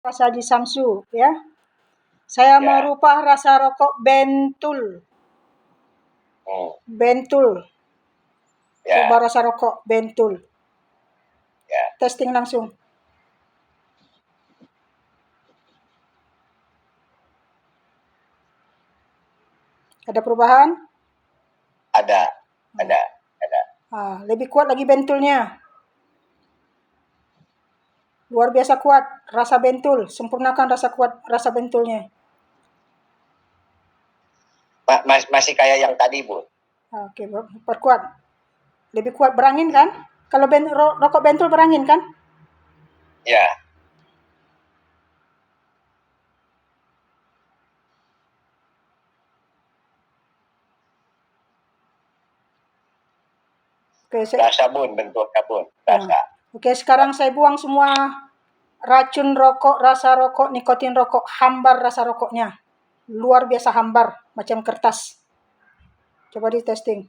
Mas Haji Samsu, ya. Saya Ya. mau rubah rasa rokok Bentul. Bentul. Ya. Rubah rasa rokok Bentul. Ya. Testing langsung. Ada perubahan? Ada. Lebih kuat lagi Bentulnya. Luar biasa kuat rasa Bentul. Sempurnakan rasa Bentulnya. Masih kayak yang tadi, Bu. Oke, perkuat. Lebih kuat berangin kan? Kalau rokok Bentul berangin kan? Ya. Oke, Rasa, Bun, bentuknya, Bun. Rasa. Oke, sekarang saya buang semua racun rokok, rasa rokok, nikotin rokok, hambar rasa rokoknya. Luar biasa hambar, macam kertas. Coba di testing.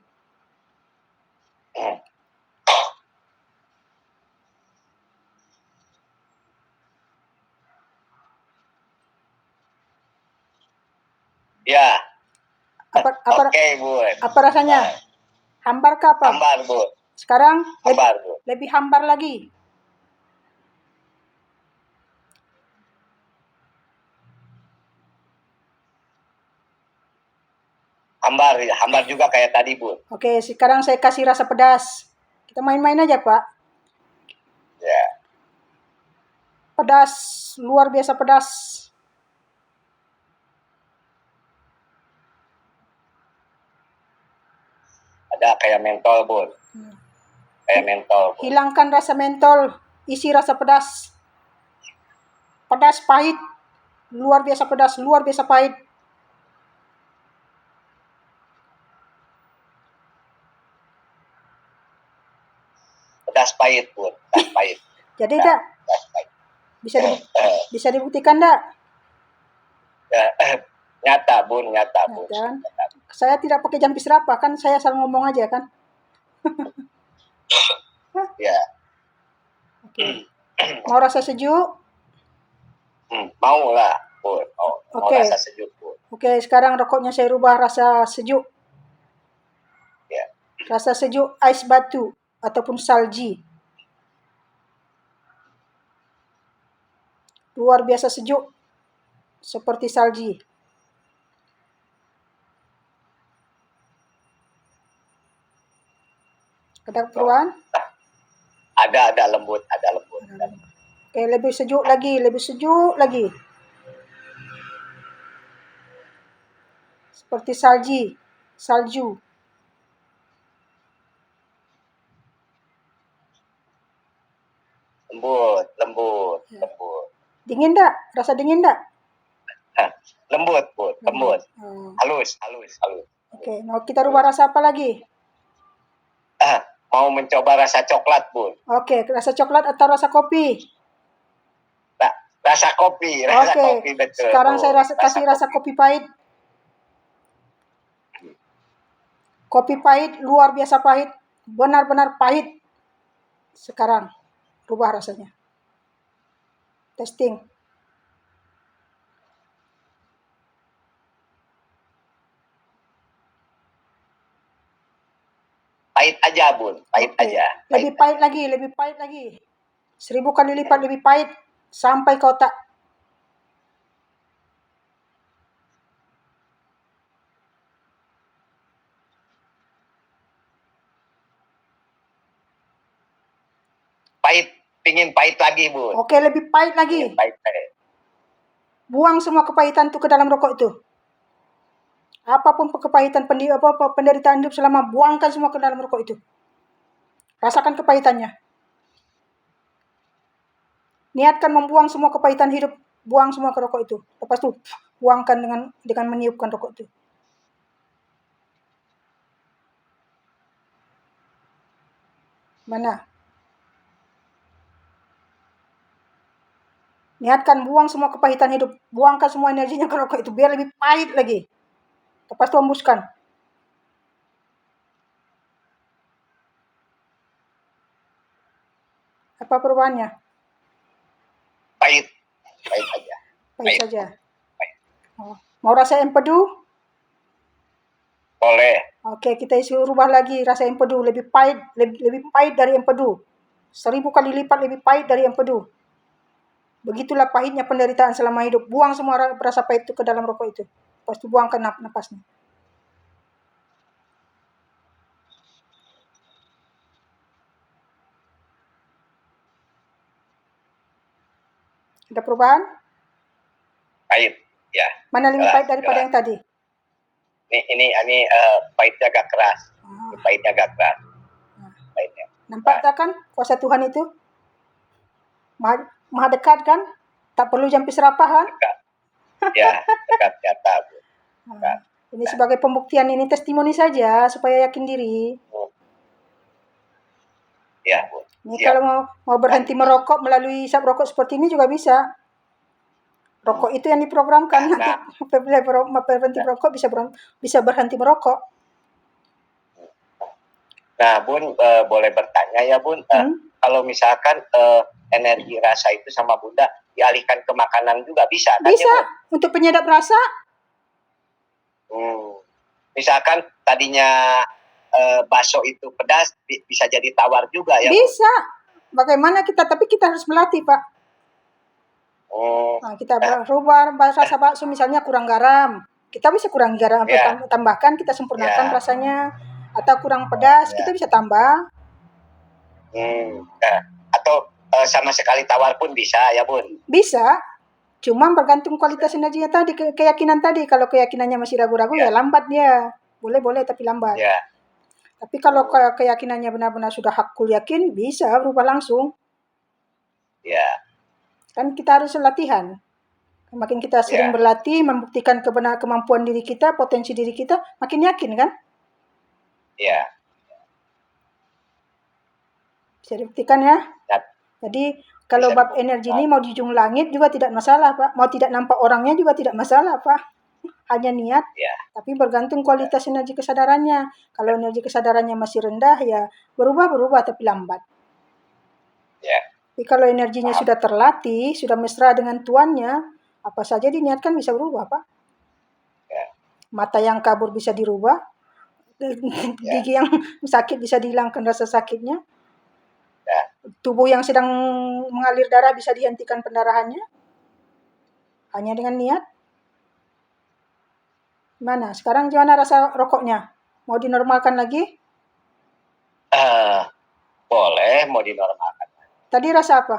Ya. Oke, Bun. Apa rasanya? Hambar ke apa? Hambar, Bun. Sekarang Hambar, Bun. lebih hambar lagi. Hambar juga kayak tadi, Bun. Oke, sekarang saya kasih rasa pedas. Kita main-main aja, Pak. Ya. Pedas, luar biasa pedas. Ada kayak mentol, Bun. Kayak mentol, Bun. Hilangkan rasa mentol, isi rasa pedas. Pedas pahit, luar biasa pedas, luar biasa pahit. Pedas pahit, Bun. Pedas pahit. Jadi enggak? Bisa dibuktikan enggak? Nyata, Bun. Saya tidak pakai jampi serapah, kan saya asal ngomong aja kan. Ya. Oke. Mau rasa sejuk? Mau lah, Bun. Mau rasa sejuk, Bun. Oke, sekarang rokoknya saya rubah rasa sejuk. Ya. Rasa sejuk ais batu ataupun salji. Luar biasa sejuk. Seperti salji. Ada perubahan? Ada lembut. Oke, lebih sejuk lagi. Seperti salju. Lembut. Dingin enggak? Rasa dingin enggak? Lembut, Bun. Lembut. Halus. Oke, mau kita rubah rasa apa lagi? Mau mencoba rasa coklat, Bun. Oke, rasa coklat atau rasa kopi? Rasa kopi. Oke, betul. Sekarang saya kasih rasa kopi pahit. Kopi pahit, luar biasa pahit. Benar-benar pahit. Sekarang, rubah rasanya. Testing. Pahit aja, Bun. Aja. Lebih pahit lagi. 1000 kali lipat lebih pahit. Sampai ke otak. Pingin pahit lagi, Bun. Oke, lebih pahit lagi. Buang semua kepahitan itu ke dalam rokok itu. Apapun kepahitan penderitaan hidup selama, buangkan semua ke dalam rokok itu. Rasakan kepahitannya. Niatkan membuang semua kepahitan hidup, buang semua ke rokok itu. Lepas itu buangkan dengan meniupkan rokok itu. Mana? Niatkan buang semua kepahitan hidup, buangkan semua energinya ke rokok itu biar lebih pahit lagi. Lepas itu hembuskan. Apa perubahannya? Pahit. Pahit aja. Pahit Pahit. saja. Pahit. Oh. Mau rasa empedu? Boleh. Oke, kita isi rubah lagi rasa empedu lebih pahit, lebih pahit dari empedu. 1000 kali lipat lebih pahit dari empedu. Begitulah pahitnya penderitaan selama hidup. Buang semua rasa pahit itu ke dalam rokok itu. Lepas itu buangkan napasnya. Ada perubahan? Pahit. Ya. Mana lebih Jelas, pahit daripada jelas. yang tadi? Ini pahitnya agak keras. Ini pahitnya agak keras. Pahitnya. Nampak tak kan kuasa Tuhan itu? Maha dekat kan? Tak perlu jampi serapahan. Dekat. Ya, dekat nyata. Bu. Dekat. Ini sebagai pembuktian, ini testimoni saja supaya yakin diri. Ya, Bu. Ini kalau mau berhenti merokok melalui hisap rokok seperti ini juga bisa. Rokok itu yang diprogramkan nanti berhenti merokok bisa berhenti merokok. Nah, Bun, boleh bertanya ya, Bun. Kalau misalkan energi rasa itu sama Bunda dialihkan ke makanan juga bisa kan? Bisa, ya, untuk penyedap rasa. Misalkan tadinya bakso itu pedas, bisa jadi tawar juga ya, bisa. Bun? Bagaimana tapi kita harus melatih, Pak. Nah, kita berubah rasa bakso, misalnya kurang garam. Kita bisa kurangi garam, tambahkan, kita sempurnakan rasanya. Atau kurang pedas, kita bisa tambah. Atau sama sekali tawar pun bisa ya, Bun? Bisa. Cuma bergantung kualitas energinya tadi, keyakinan tadi. Kalau keyakinannya masih ragu-ragu, ya lambat dia. Boleh tapi lambat. Tapi kalau keyakinannya benar-benar sudah hakul yakin, bisa berubah langsung. Kan kita harus latihan. Makin kita sering berlatih, membuktikan kemampuan diri kita, potensi diri kita, makin yakin kan? Bisa dibuktikan ya. Jadi kalau bab energi ini mau di ujung langit juga tidak masalah, Pak. Mau tidak nampak orangnya juga tidak masalah, Pak. Hanya niat. Tapi bergantung kualitas energi kesadarannya. Kalau energi kesadarannya masih rendah, ya berubah tapi lambat. Tapi kalau energinya sudah terlatih, sudah mesra dengan tuannya, apa saja diniatkan bisa berubah, Pak. Mata yang kabur bisa dirubah, gigi yang sakit bisa dihilangkan rasa sakitnya, tubuh yang sedang mengalir darah bisa dihentikan pendarahannya, hanya dengan niat. Mana? Sekarang gimana rasa rokoknya? Mau dinormalkan lagi? Boleh, mau dinormalkan. Tadi rasa apa?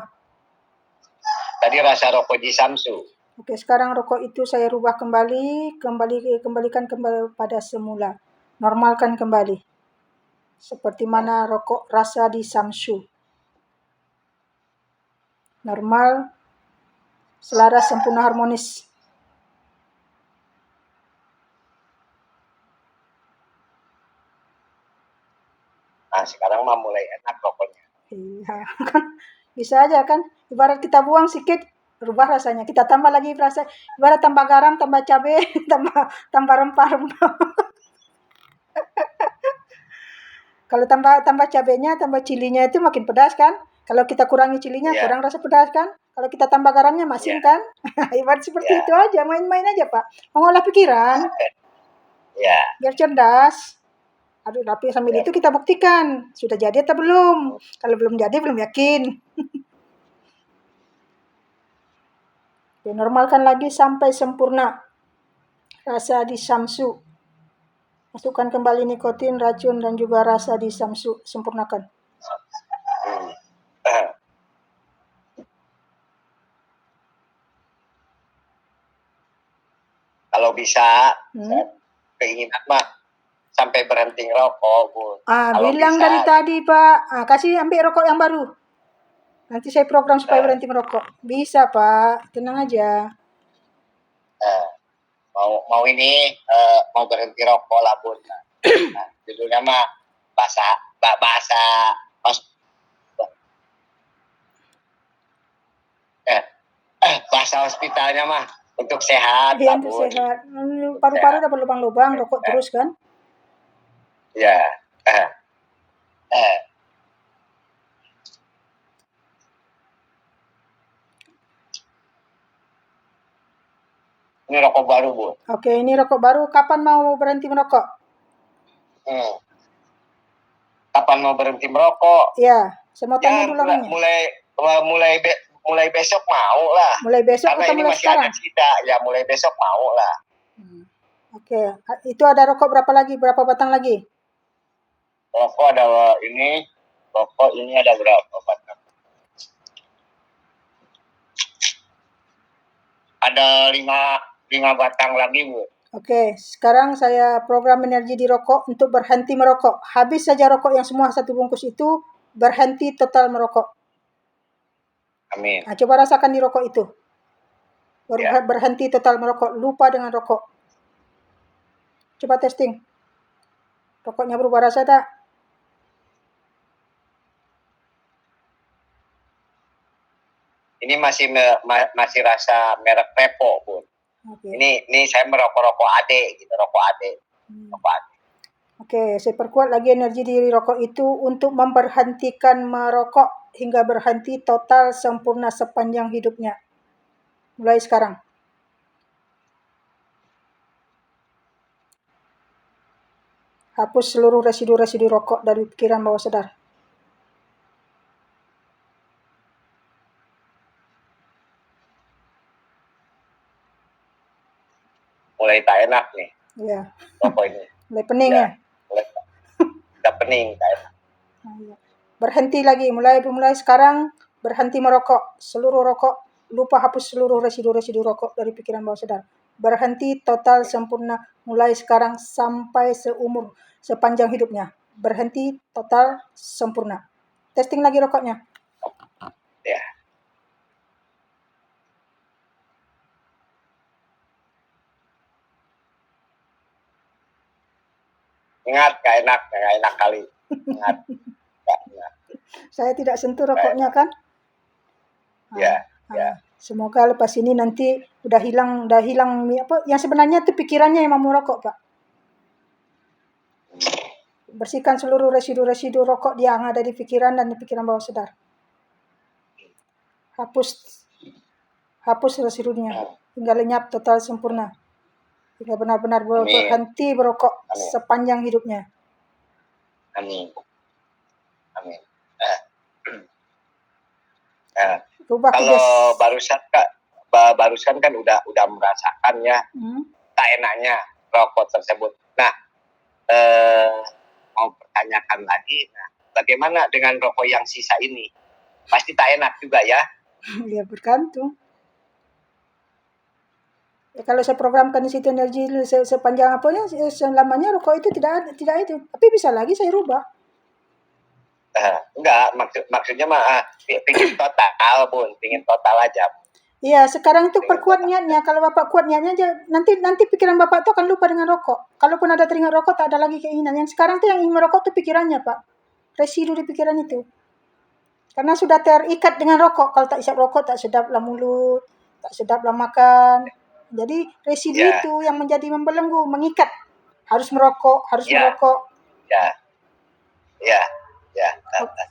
Tadi rasa rokok di Samsu. Oke, sekarang rokok itu saya rubah kembalikan kembali pada semula. Normalkan kembali. Seperti mana rokok rasa di Samsu. Normal, selaras, sempurna, harmonis. Nah, sekarang mah mulai enak rokoknya. Iya, kan bisa aja kan. Ibarat kita buang sedikit, berubah rasanya. Kita tambah lagi rasa. Ibarat tambah garam, tambah cabai, tambah rempah-rempah. Kalau tambah cabenya, tambah cilinya itu makin pedas kan. Kalau kita kurangi cilinya, kurang rasa pedas kan. Kalau kita tambah garamnya, masin kan. Ibarat seperti itu aja, main-main aja, Pak. Mengolah pikiran. Biar cerdas. Aduh, tapi sambil itu kita buktikan. Sudah jadi atau belum? Kalau belum jadi, belum yakin. Normalkan lagi sampai sempurna. Rasa di Samsu. Masukkan kembali nikotin, racun, dan juga rasa di Samsu. Sempurnakan. Kalau bisa, keinginan mah sampai berhenti ngerokok, Bu. Bilang bisa, dari tadi, Pak. Kasih ambil rokok yang baru. Nanti saya program supaya berhenti merokok. Bisa, Pak. Tenang aja. Mau ini mau berhenti rokok lah, Bun. Nah, judulnya mah bahasa hospitalnya mah untuk sehat. Iya, untuk sehat. Paru-paru dapat lubang-lubang, rokok terus kan? Ya. Ini rokok baru, Bu. Oke, ini rokok baru. Kapan mau berhenti merokok? Kapan mau berhenti merokok? Iya, saya mau tanya dulu orangnya. Mulai besok mau lah. Mulai besok Karena atau ini mulai masih sekarang? ada sisa. Ya mulai besok mau lah. Oke, itu ada rokok berapa lagi? Berapa batang lagi? Rokok ini ada berapa batang? Ada 5 batang lagi, Bu. Oke, sekarang saya program energi di rokok untuk berhenti merokok. Habis saja rokok yang semua 1 bungkus itu, berhenti total merokok. Amin. Nah, coba rasakan di rokok itu. Berhenti total merokok, lupa dengan rokok. Coba testing. Rokoknya berubah rasa tak? Ini masih rasa merek Repo, Bu. Okay. Ini saya merokok Ade gitu, rokok Ade. Rokok Ade. Oke, saya perkuat lagi energi di rokok itu untuk memberhentikan merokok hingga berhenti total sempurna sepanjang hidupnya. Mulai sekarang. Hapus seluruh residu-residu rokok dari pikiran bawah sadar. Mulai tak enak nih. Iya. Rokok ini. Mulai pening ya? Udah pening, tak enak. Berhenti lagi, mulai sekarang berhenti merokok. Seluruh rokok, lupa hapus seluruh residu-residu rokok dari pikiran bawah sadar. Berhenti total sempurna mulai sekarang sampai sepanjang hidupnya. Berhenti total sempurna. Testing lagi rokoknya. Ya. Ingat, gak enak kali. Ingat. Saya tidak sentuh rokoknya kan? Ya. Semoga lepas ini nanti udah hilang apa yang sebenarnya itu pikirannya yang mau merokok, Pak. Bersihkan seluruh residu-residu rokok yang ada di pikiran dan di pikiran bawah sadar. Hapus residunya hingga lenyap total sempurna. Hingga benar-benar berhenti berokok sepanjang hidupnya. Amin. Kalau barusan kan udah merasakan ya tak enaknya rokok tersebut. Nah, mau pertanyakan lagi, bagaimana dengan rokok yang sisa ini? Pasti tak enak juga ya? Ya bergantung. Ya, kalau saya programkan di situ energi sepanjang apanya, selamanya rokok itu tidak itu. Tapi bisa lagi saya rubah. Enggak, maksudnya pingin total, Bun. Pingin total aja. Iya, sekarang itu perkuat niatnya. Kalau Bapak kuat niatnya aja, nanti pikiran Bapak itu akan lupa dengan rokok. Kalaupun ada teringat rokok, tak ada lagi keinginan. Yang sekarang tuh yang ingin merokok tuh pikirannya, Pak. Residu di pikiran itu. Karena sudah terikat dengan rokok. Kalau tak isap rokok, tak sedaplah mulut, tak sedaplah makan. Jadi residu itu yang menjadi membelenggu, mengikat. Harus merokok. Ya.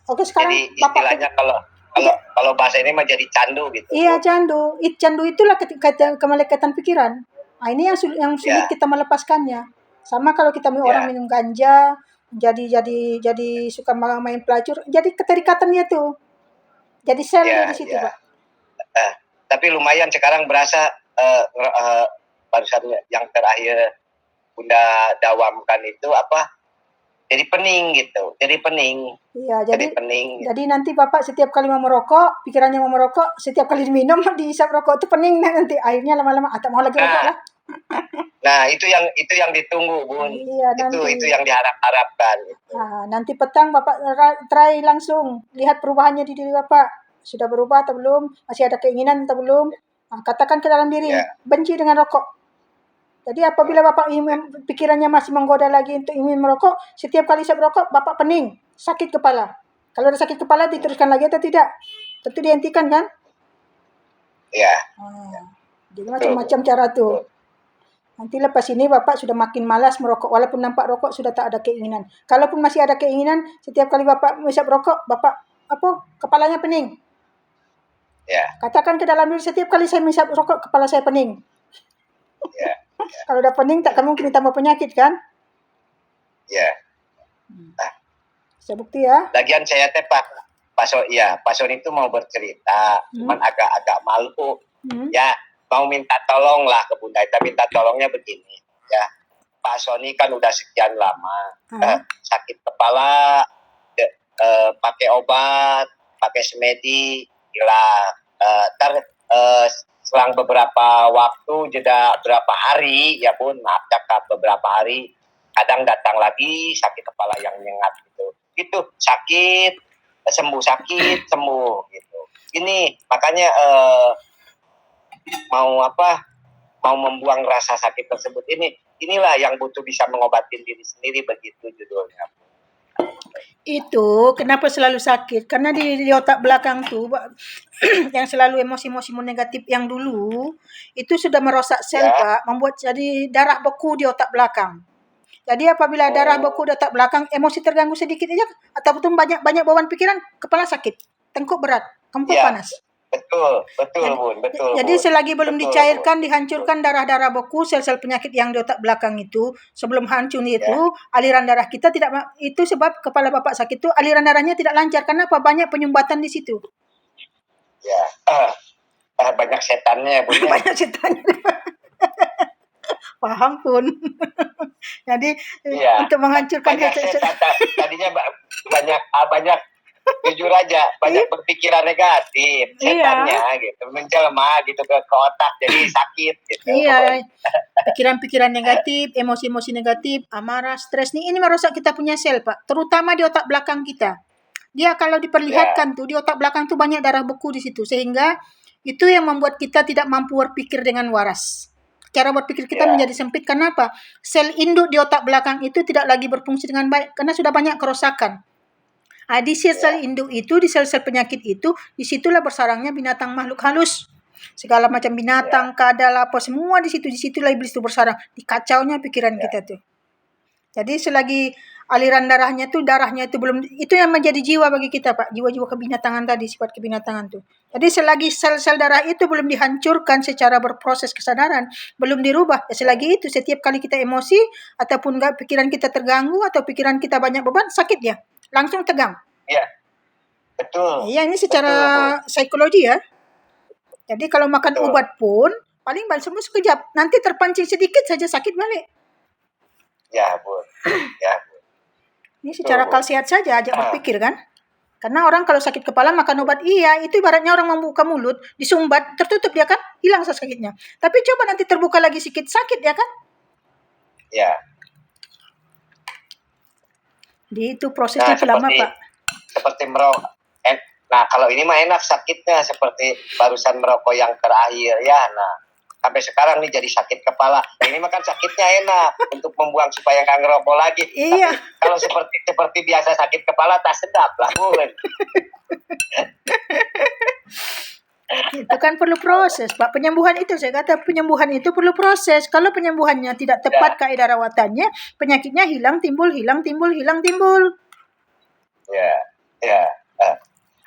Oke, sekarang jadi istilahnya kalau bahasa ini menjadi candu gitu. Iya, candu. Candu itulah kemelekatan pikiran. Nah, ini yang sulit kita melepaskannya. Sama kalau kita orang minum ganja, jadi suka main pelacur, jadi keterikatannya tuh. Jadi sel di situ, Pak. Tapi lumayan sekarang berasa barusan yang terakhir Bunda dawamkan itu apa? Jadi pening gitu. Iya, jadi nanti Bapak setiap kali mau merokok, pikirannya mau merokok, setiap kali diminum, diisap rokok itu pening nanti. Akhirnya lama-lama tak mau lagi rokok lah. Nah, itu yang ditunggu, Bun. Iya, itu yang diharapkan. Nah, nanti petang Bapak try langsung lihat perubahannya di diri Bapak. Sudah berubah atau belum? Masih ada keinginan atau belum? Nah, katakan ke dalam diri, benci dengan rokok. Jadi apabila Bapak pikirannya masih menggoda lagi untuk ingin merokok, setiap kali isap rokok, Bapak pening, sakit kepala. Kalau ada sakit kepala, diteruskan lagi atau tidak? Tentu dihentikan kan? Iya. Jadi macam-macam cara tuh. Nanti lepas ini Bapak sudah makin malas merokok, walaupun nampak rokok sudah tak ada keinginan. Kalaupun masih ada keinginan, setiap kali Bapak isap rokok, Bapak kepalanya pening. Ya. Katakan ke dalam diri, setiap kali saya isap rokok, kepala saya pening. Ya. Kalau udah pening tak mungkin tambah penyakit kan? Ya. Saya bukti ya. Lagian saya teh Pak Sony itu mau bercerita, cuman agak-agak malu. Ya, mau minta tolong lah ke Bunda. Kita minta tolongnya begini, ya. Pak Sony kan udah sekian lama sakit kepala, pakai obat, pakai semedi, hilang. Selang beberapa waktu, jeda berapa hari, ya Bun, maaf cakap beberapa hari, kadang datang lagi sakit kepala yang nyengat gitu. Itu sakit, sembuh gitu. Ini makanya mau membuang rasa sakit tersebut, inilah yang butuh bisa mengobati diri sendiri, begitu judulnya. Itu kenapa selalu sakit? Karena di otak belakang tuh yang selalu emosi-emosi negatif yang dulu itu sudah merosak sel, Pak, membuat jadi darah beku di otak belakang. Jadi apabila darah beku di otak belakang, emosi terganggu sedikit aja ataupun banyak beban pikiran, kepala sakit, tengkuk berat, kempul panas. Betul, jadi selagi belum dicairkan, dihancurkan darah-darah beku, sel-sel penyakit yang di otak belakang itu, sebelum hancur itu, aliran darah kita tidak, itu sebab kepala Bapak sakit itu, aliran darahnya tidak lancar. Kenapa? Banyak penyumbatan di situ. Ya, banyak setannya, Bu. Banyak setannya. Paham pun. Jadi untuk menghancurkan setan, tadinya banyak jujur aja, banyak berpikiran negatif, setannya gitu, menjelma gitu ke otak, jadi sakit gitu. Iya, pikiran-pikiran negatif, emosi-emosi negatif, amarah, stres ini merusak kita punya sel, Pak, terutama di otak belakang kita. Dia kalau diperlihatkan tuh di otak belakang tuh banyak darah beku di situ, sehingga itu yang membuat kita tidak mampu berpikir dengan waras. Cara berpikir kita menjadi sempit. Kenapa? Sel induk di otak belakang itu tidak lagi berfungsi dengan baik karena sudah banyak kerusakan. Di sel-sel induk itu, di sel-sel penyakit itu, disitulah bersarangnya binatang makhluk halus. Segala macam binatang, kadal, apa semua di situlah iblis itu bersarang. Dikacaunya pikiran kita tuh. Jadi selagi aliran darahnya itu belum, itu yang menjadi jiwa bagi kita, Pak. Jiwa-jiwa kebinatangan tadi, sifat kebinatangan tuh. Jadi selagi sel-sel darah itu belum dihancurkan secara berproses kesadaran, belum dirubah, selagi itu setiap kali kita emosi ataupun enggak pikiran kita terganggu atau pikiran kita banyak beban, sakit ya. Langsung tegang. Iya. Betul. Iya, ini secara psikologi ya. Jadi kalau makan obat pun paling sembuh sekejap, nanti terpancing sedikit saja sakit balik. Ya, Bu. Ya, Bu. Ini secara akal sehat saja, ajak berpikir kan. Karena orang kalau sakit kepala makan obat, itu ibaratnya orang membuka mulut, disumbat, tertutup dia kan, hilang sakitnya. Tapi coba nanti terbuka lagi sedikit, sakit ya kan? Ya. Jadi itu prosesnya lama, Pak. Seperti merokok. Nah, kalau ini mah enak sakitnya, seperti barusan merokok yang terakhir ya. Nah, sampai sekarang nih jadi sakit kepala. Nah, ini mah kan sakitnya enak untuk membuang supaya nggak ngerokok lagi. Iya. Tapi kalau seperti biasa sakit kepala tak sedap lah, Bu. Itu kan perlu proses, Pak. Penyembuhan itu, saya kata penyembuhan itu perlu proses. Kalau penyembuhannya tidak tepat kaidah rawatannya, penyakitnya hilang, timbul, hilang, timbul, hilang, timbul. Ya.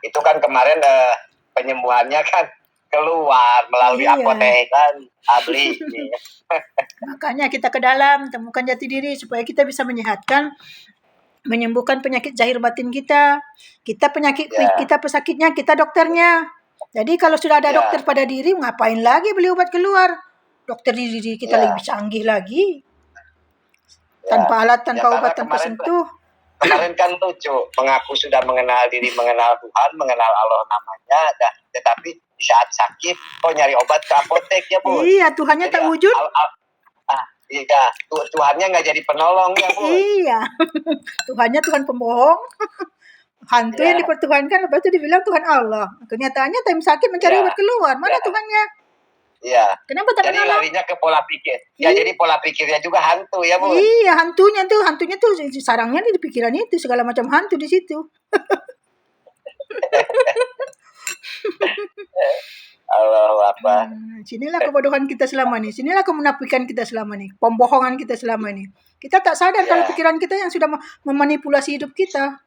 Itu kan kemarin penyembuhannya kan keluar melalui apotek kan, beli. Makanya kita ke dalam, temukan jati diri supaya kita bisa menyehatkan, menyembuhkan penyakit zahir batin kita. Kita pesakitnya, kita dokternya. Jadi kalau sudah ada dokter pada diri, ngapain lagi beli obat keluar? Dokter di diri kita lebih canggih lagi. Tanpa alat, tanpa obat, tanpa sentuh. Kemarin kan lucu, mengaku sudah mengenal diri, mengenal Tuhan, mengenal Allah namanya, tetapi di saat sakit, nyari obat ke apotek ya, Bu. Iya, Tuhannya tak wujud. Iya, Tuhannya nggak jadi penolong ya, Bu. Iya, Tuhannya Tuhan pembohong. Hantu yang dipertuhankan, lepas itu dibilang Tuhan Allah. Kenyataannya time sakit mencari obat keluar. Mana Tuhannya? Iya. Kenapa tak jadi larinya ke pola pikir. Ya, jadi pola pikirnya juga hantu ya, Bu. Iya, hantunya tuh sarangnya di pikiran itu, segala macam hantu di situ. Allah apa? Sinilah kebodohan kita selama ini. Sinilah kemunafikan kita selama ini. Pembohongan kita selama ini. Kita tak sadar kalau pikiran kita yang sudah memanipulasi hidup kita.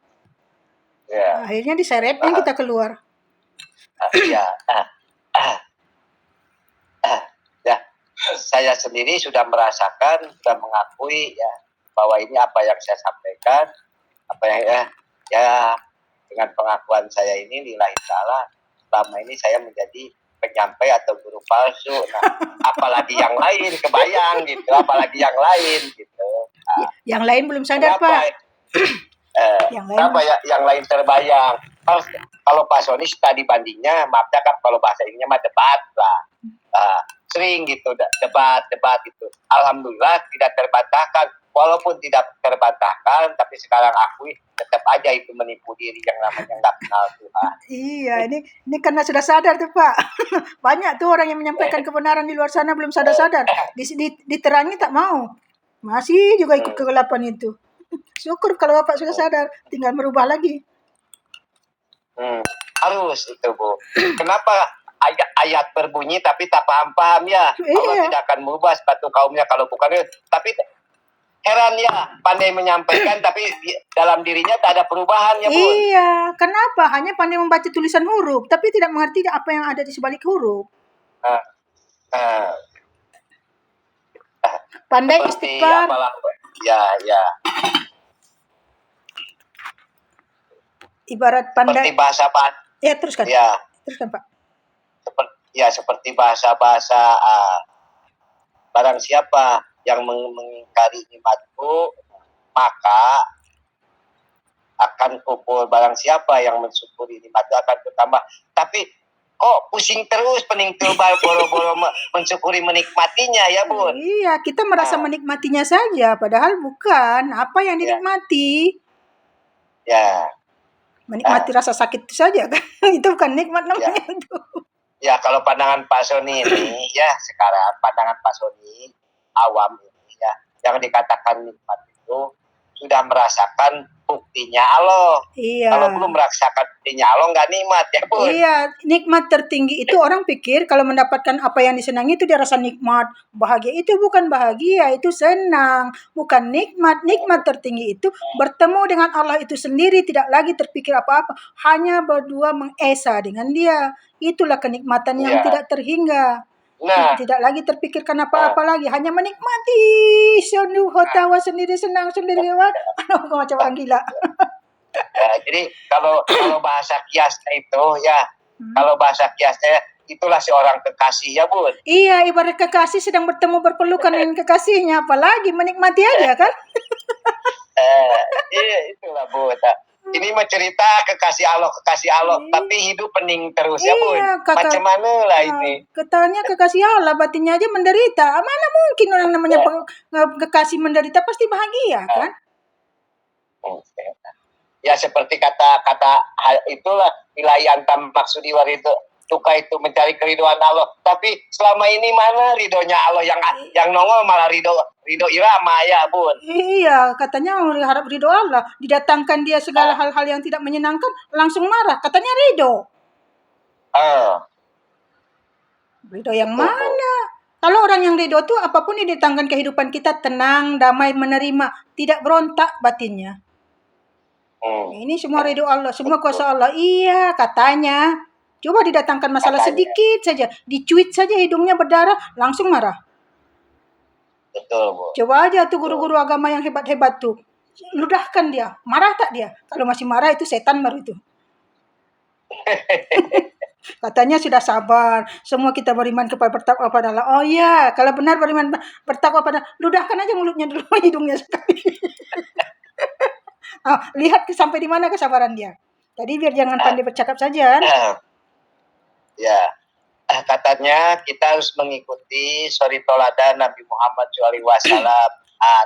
Akhirnya diseretnya kita keluar. saya sendiri sudah merasakan, sudah mengakui ya bahwa ini apa yang saya sampaikan, apa yang ya dengan pengakuan saya ini lillahi ta'ala, selama ini saya menjadi penyampai atau guru palsu. Nah, apalagi yang lain, kebayang gitu, apalagi yang lain gitu. Nah, yang lain belum sadar, Pak. Yang lain terbayang. Kalau Pak Soni tadi bandingnya, maafnya kan kalau bahasa ininya mah debat lah. Sering gitu, debat gitu. Alhamdulillah tidak terbantahkan. Walaupun tidak terbantahkan, tapi sekarang akui tetap aja itu menipu diri yang namanya nggak kenal Tuhan. Iya, ini karena sudah sadar tuh Pak. Banyak tuh orang yang menyampaikan kebenaran di luar sana belum sadar-sadar. Diterangi tak mau. Masih juga ikut kegelapan itu. Syukur kalau Bapak sudah sadar, tinggal merubah lagi. Harus itu Bu. Kenapa ayat berbunyi tapi tak paham-paham ya? Allah tidak akan merubah sepatu kaumnya kalau bukan itu. Tapi heran ya, pandai menyampaikan tapi dalam dirinya tak ada perubahan ya Bu. Iya, kenapa? Hanya pandai membaca tulisan huruf, tapi tidak mengerti apa yang ada di sebalik huruf. Pandai istighfar. Ya. Ibarat pandai. Seperti bahasa-bahasa. Ya, teruskan. Ya. Teruskan, Pak. Seperti bahasa-bahasa barang siapa yang mengingkari nikmatku, maka akan kufur. Barang siapa yang mensyukuri nikmatku akan bertambah. Tapi kok pusing terus pening tebal boro-boro mensyukuri menikmatinya ya Bun? Iya, kita merasa menikmatinya saja, padahal bukan apa yang dinikmati. Ya. Menikmati rasa sakit itu saja kan? Itu bukan nikmat namanya itu. Ya, kalau pandangan Pak Soni ini ya sekarang pandangan Pak Soni awam ini ya yang dikatakan nikmat itu sudah merasakan buktinya Allah. Iya. Kalau belum merasakan buktinya Allah nggak nikmat ya Bun. Iya, nikmat tertinggi itu orang pikir kalau mendapatkan apa yang disenangi itu dia rasa nikmat. Bahagia itu bukan bahagia, itu senang, bukan nikmat. Nikmat tertinggi itu bertemu dengan Allah itu sendiri, tidak lagi terpikir apa-apa, hanya berdua mengesa dengan Dia. Itulah kenikmatan yang tidak terhingga. Tidak lagi terpikirkan apa-apa lagi, hanya menikmati senuh tawa sendiri, senang sendiri. Aduh, macam orang gila. Ya, jadi kalau bahasa kiasnya itu ya, kalau bahasa kiasnya itulah seorang kekasih ya Bun. Iya, ibarat kekasih sedang bertemu berpelukan dengan kekasihnya, apalagi menikmati aja kan? Itulah Bun. Ini mah cerita kekasih Allah, tapi hidup pening terus ya Bun. Macam mana lah ini? Katanya kekasih Allah, batinnya aja menderita. Mana mungkin orang namanya kekasih menderita, pasti bahagia kan? Ya seperti kata itulah nilai antam maksudi itu suka itu mencari keriduan Allah. Tapi selama ini mana ridhonya Allah yang nongol malah ridho irama ya Bun. Iya, katanya harap ridho Allah. Didatangkan dia segala hal-hal yang tidak menyenangkan, langsung marah. Katanya ridho. Ridho yang mana? Kalau orang yang ridho tuh apapun yang didatangkan kehidupan kita tenang, damai, menerima, tidak berontak batinnya. Ini semua ridho Allah, semua kuasa Allah. Iya, katanya. Coba didatangkan masalah sedikit saja, dicuit saja hidungnya berdarah, langsung marah. Betul, Bu. Coba aja tuh guru-guru agama yang hebat-hebat tuh. Ludahkan dia, marah tak dia? Kalau masih marah itu setan baru itu. Katanya sudah sabar, semua kita beriman bertakwa pada Allah. Oh iya, kalau benar beriman bertakwa pada, ludahkan aja mulutnya dulu, hidungnya sekali. Lihat sampai di mana kesabaran dia. Jadi biar jangan pandai bercakap saja. Ya, katanya kita harus mengikuti suri toladan Nabi Muhammad SAW.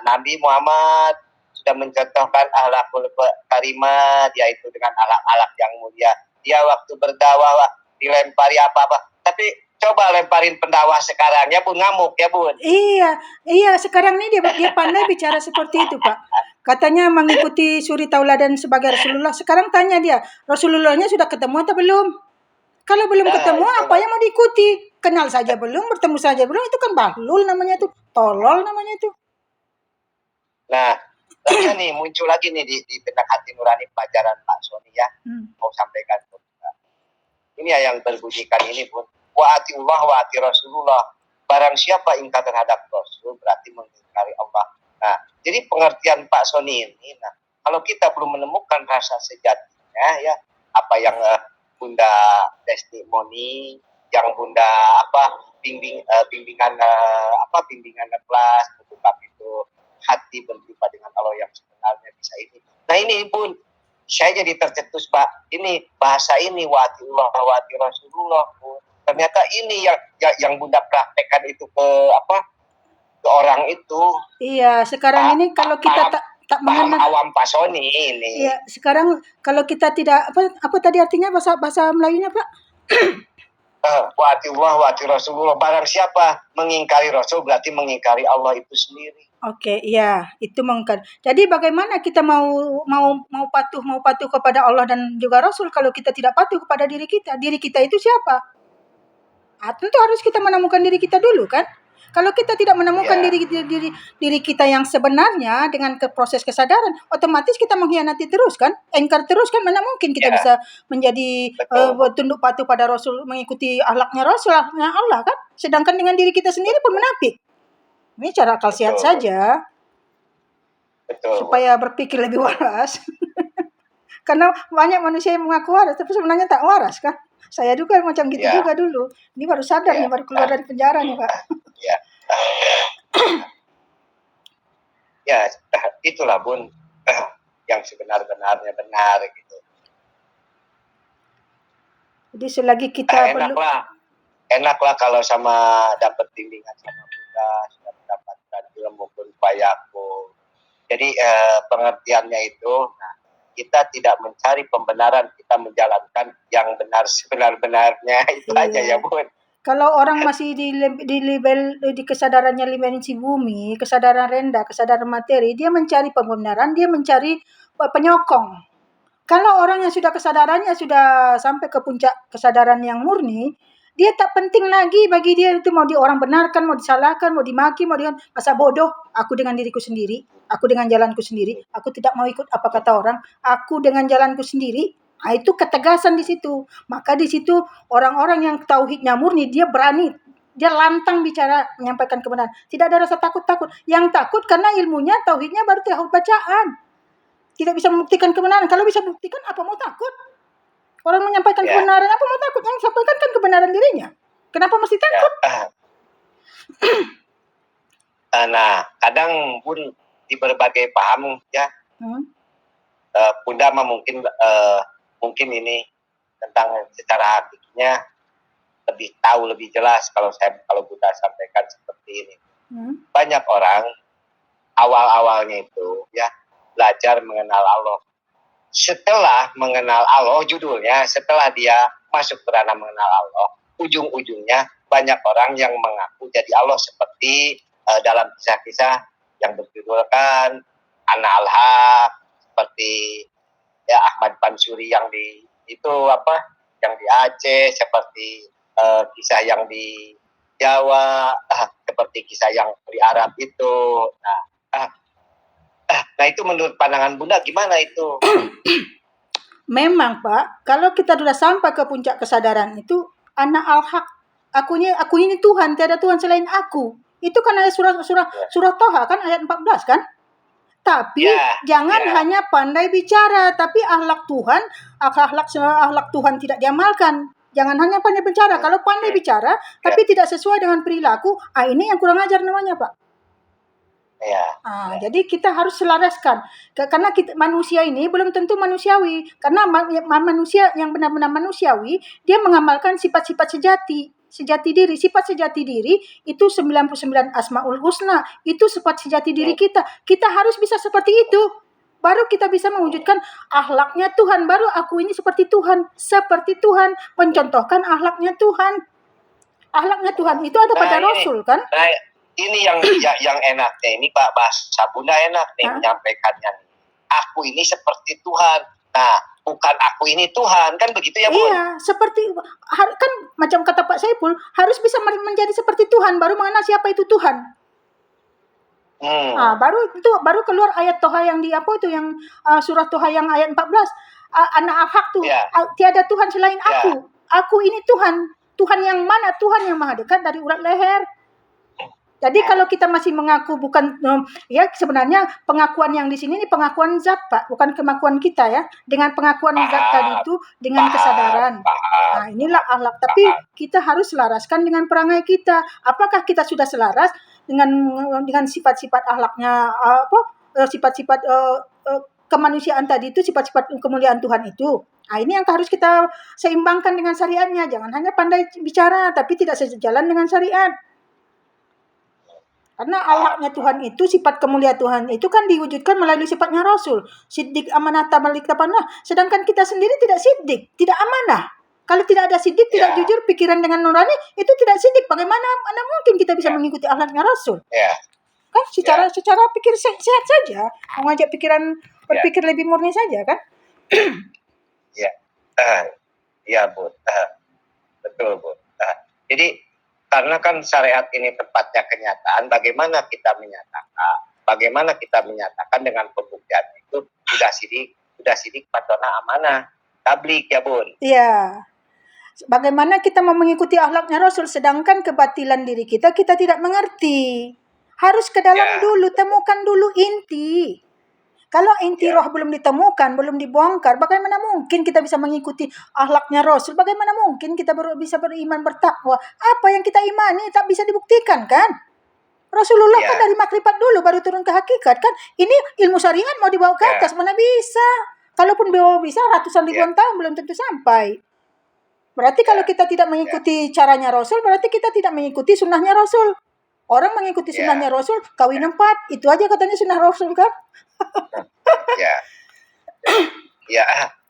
Nabi Muhammad sudah mencontohkan akhlakul karimah, yaitu dengan akhlak yang mulia. Dia waktu berdakwah dilempari apa-apa, tapi coba lemparin pendakwah sekarang ya Bun, ngamuk ya Bun. Iya, sekarang ini dia pandai bicara seperti itu Pak. Katanya mengikuti suri tauladan sebagai Rasulullah. Sekarang tanya dia, Rasulullahnya sudah ketemu atau belum? Kalau belum ketemu, apa yang mau diikuti? Kenal saja belum, bertemu saja belum, itu kan bahlul namanya itu, tolol namanya itu. Nah, nih muncul lagi nih di benak hati nurani pelajaran Pak Soni ya, mau sampaikan. Ini yang berbunyikan ini Bun, wa atiullah wa ati Rasulullah. barang siapa ingkar terhadap Rasul berarti mengingkari Allah. Nah, jadi pengertian Pak Sony ini, nah kalau kita belum menemukan rasa sejatinya, ya apa yang Bunda testimoni, yang Bunda bimbingan bimbingan kelas, bukan itu hati berjumpa dengan Allah yang sebenarnya bisa ini. Nah ini pun saya jadi tercetus Pak. Ini bahasa ini wa'atiullah wa'ati Rasulullah. Ternyata ini yang Bunda praktekkan itu ke orang itu. Iya, sekarang ini kalau kita tak mengenal awam Pak Sony ini. Iya, sekarang kalau kita tidak apa tadi artinya bahasa Melayunya, Pak? Wa'atiullah wa'ati Rasulullah. Barang siapa mengingkari Rasul berarti mengingkari Allah itu sendiri. Oke, iya, itu mengingkari. Jadi bagaimana kita mau patuh kepada Allah dan juga Rasul kalau kita tidak patuh kepada diri kita? Diri kita itu siapa? Tentu harus kita menemukan diri kita dulu kan? Kalau kita tidak menemukan diri kita yang sebenarnya dengan proses kesadaran, otomatis kita mengkhianati terus kan? Engkar terus kan? Mana mungkin kita bisa menjadi tunduk patuh pada Rasul, mengikuti akhlaknya Rasul, akhlaknya Allah kan? Sedangkan dengan diri kita sendiri pun menapik. Ini cara akal sehat saja. Betul. Supaya berpikir lebih waras. Karena banyak manusia yang mengaku waras, tapi sebenarnya tak waras kan? Saya juga macam gitu juga dulu. Ini baru sadar nih, baru keluar dari penjara nih Pak. Ya, itulah Bun yang sebenar-benarnya benar gitu. Jadi selagi kita enaklah kalau sama dapat bimbingan sama Bunda, sudah mendapatkan ilmu pun bayaku. Jadi pengertiannya itu, nah, kita tidak mencari pembenaran, kita menjalankan yang benar sebenar-benarnya itu aja ya Bun. Kalau orang masih di level di kesadarannya dimensi bumi, kesadaran rendah, kesadaran materi, dia mencari pembenaran, dia mencari penyokong. Kalau orang yang sudah kesadarannya sudah sampai ke puncak kesadaran yang murni, dia tak penting lagi bagi dia itu mau orang benarkan, mau disalahkan, mau dimaki, mau masa bodoh. Aku dengan diriku sendiri, aku dengan jalanku sendiri, aku tidak mau ikut apa kata orang, aku dengan jalanku sendiri. Nah, itu ketegasan di situ. Maka di situ orang-orang yang tauhidnya murni, dia berani, dia lantang bicara, menyampaikan kebenaran. Tidak ada rasa takut-takut. Yang takut karena ilmunya, tauhidnya baru tauhid bacaan. Tidak bisa membuktikan kebenaran. Kalau bisa buktikan, apa mau takut? Orang menyampaikan kebenaran, apa mau takut? Yang sampaikan kan kebenaran dirinya. Kenapa mesti takut? Nah, kadang pun di berbagai paham ya, Bunda mungkin ini tentang secara hakikatnya lebih jelas kalau Bunda sampaikan seperti ini. Banyak orang awal-awalnya itu ya belajar mengenal Allah. Setelah mengenal Allah, judulnya setelah dia masuk ke ranah mengenal Allah, ujung-ujungnya banyak orang yang mengaku jadi Allah seperti dalam kisah-kisah yang berjudulkan Ana Al-Haq, seperti ya Ahmad Mansuri yang di Aceh, seperti kisah yang di Jawa, seperti kisah yang di Arab itu. Nah itu menurut pandangan Bunda gimana itu? Memang Pak, kalau kita sudah sampai ke puncak kesadaran itu, Ana Al-Haq, aku ini Tuhan, tiada Tuhan selain aku. Itu kan ayat surah Toha kan ayat 14 kan? Tapi jangan hanya pandai bicara, tapi akhlak Tuhan tidak diamalkan. Jangan hanya pandai bicara. Kalau pandai bicara, tapi tidak sesuai dengan perilaku, ini yang kurang ajar namanya Pak. Jadi kita harus selaraskan. Karena manusia ini belum tentu manusiawi. Karena manusia yang benar-benar manusiawi, dia mengamalkan sifat-sifat sejati diri. Sifat sejati diri itu 99 Asmaul Husna. Itu sifat sejati diri kita. Kita harus bisa seperti itu. Baru kita bisa mewujudkan akhlaknya Tuhan. Baru aku ini seperti Tuhan. Seperti Tuhan. Mencontohkan akhlaknya Tuhan. Akhlaknya Tuhan itu ada pada Rasul kan? Ini yang enaknya ini Pak, bahasa Bunda enak nih menyampaikannya. Aku ini seperti Tuhan. Nah, bukan aku ini Tuhan, kan begitu ya, Bun? Iya, seperti kan macam kata Pak Saiful, harus bisa menjadi seperti Tuhan baru mengenal siapa itu Tuhan. Baru keluar ayat Toha yang yang surah Toha yang ayat 14. Ana Al-Haq tuh, tiada Tuhan selain aku. Aku ini Tuhan. Tuhan yang mana? Tuhan yang maha dekat dari urat leher. Jadi kalau kita masih mengaku bukan, ya sebenarnya pengakuan yang di sini ini pengakuan zat Pak, bukan kemakuan kita ya. Dengan pengakuan zat tadi itu dengan kesadaran. Nah inilah akhlak. Tapi kita harus selaraskan dengan perangai kita. Apakah kita sudah selaras dengan sifat-sifat akhlaknya sifat-sifat kemanusiaan tadi itu, sifat-sifat kemuliaan Tuhan itu. Nah ini yang harus kita seimbangkan dengan syariatnya. Jangan hanya pandai bicara tapi tidak sejalan dengan syariat. Karena akhlaknya Tuhan itu, sifat kemuliaan Tuhan itu kan diwujudkan melalui sifatnya Rasul. Siddiq, amanah, malik, tapanah. Sedangkan kita sendiri tidak siddiq, tidak amanah. Kalau tidak ada siddiq, tidak jujur, pikiran dengan nurani, itu tidak siddiq. Bagaimana mungkin kita bisa mengikuti akhlaknya Rasul? Kan secara pikir sehat saja, mengajak pikiran berpikir lebih murni saja kan? Iya, Bu. Betul, Bu. Jadi karena kan syariat ini tepatnya kenyataan, bagaimana kita menyatakan dengan pembuktian itu sudah sidik patona amanah tablik ya Bun. Iya. Bagaimana kita mau mengikuti akhlaknya Rasul sedangkan kebatilan diri kita tidak mengerti. Harus ke dalam dulu, temukan dulu inti. Kalau inti roh belum ditemukan, belum dibongkar, bagaimana mungkin kita bisa mengikuti akhlaknya Rasul? Bagaimana mungkin kita bisa beriman, bertakwa? Apa yang kita imani tak bisa dibuktikan kan? Rasulullah kan dari makrifat dulu baru turun ke hakikat kan? Ini ilmu syariat mau dibawa ke atas, mana bisa? Kalaupun bisa ratusan ribuan tahun belum tentu sampai. Berarti kalau kita tidak mengikuti caranya Rasul, berarti kita tidak mengikuti sunnahnya Rasul. Orang mengikuti sunnahnya Rasul, kawin 4, itu aja katanya sunnah Rasul kan?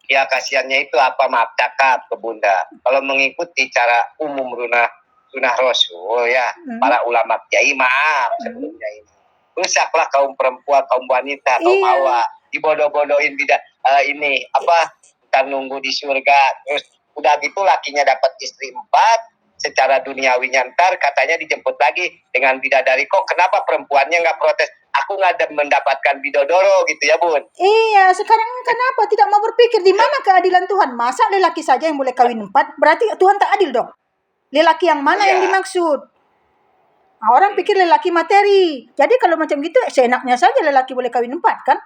Kasihannya itu apa, maaf cakap ke Bunda. Kalau mengikuti cara umum sunnah Rasul para ulama kiai maaf sebelumnya ini. Rusaklah kaum perempuan, kaum wanita, kaum hawa, dibodoh-bodohin tidak kita nunggu di surga. Terus udah gitu lakinya dapat istri 4. Secara duniawinya ntar katanya dijemput lagi dengan bidadari. Kok kenapa perempuannya nggak protes? Aku nggak mendapatkan bidodoro gitu ya Bun. Iya, sekarang kenapa tidak mau berpikir di mana keadilan Tuhan? Masa lelaki saja yang boleh kawin 4? Berarti Tuhan tak adil dong. Lelaki yang mana yang dimaksud? Nah, orang pikir lelaki materi. Jadi kalau macam gitu seenaknya saja lelaki boleh kawin 4 kan?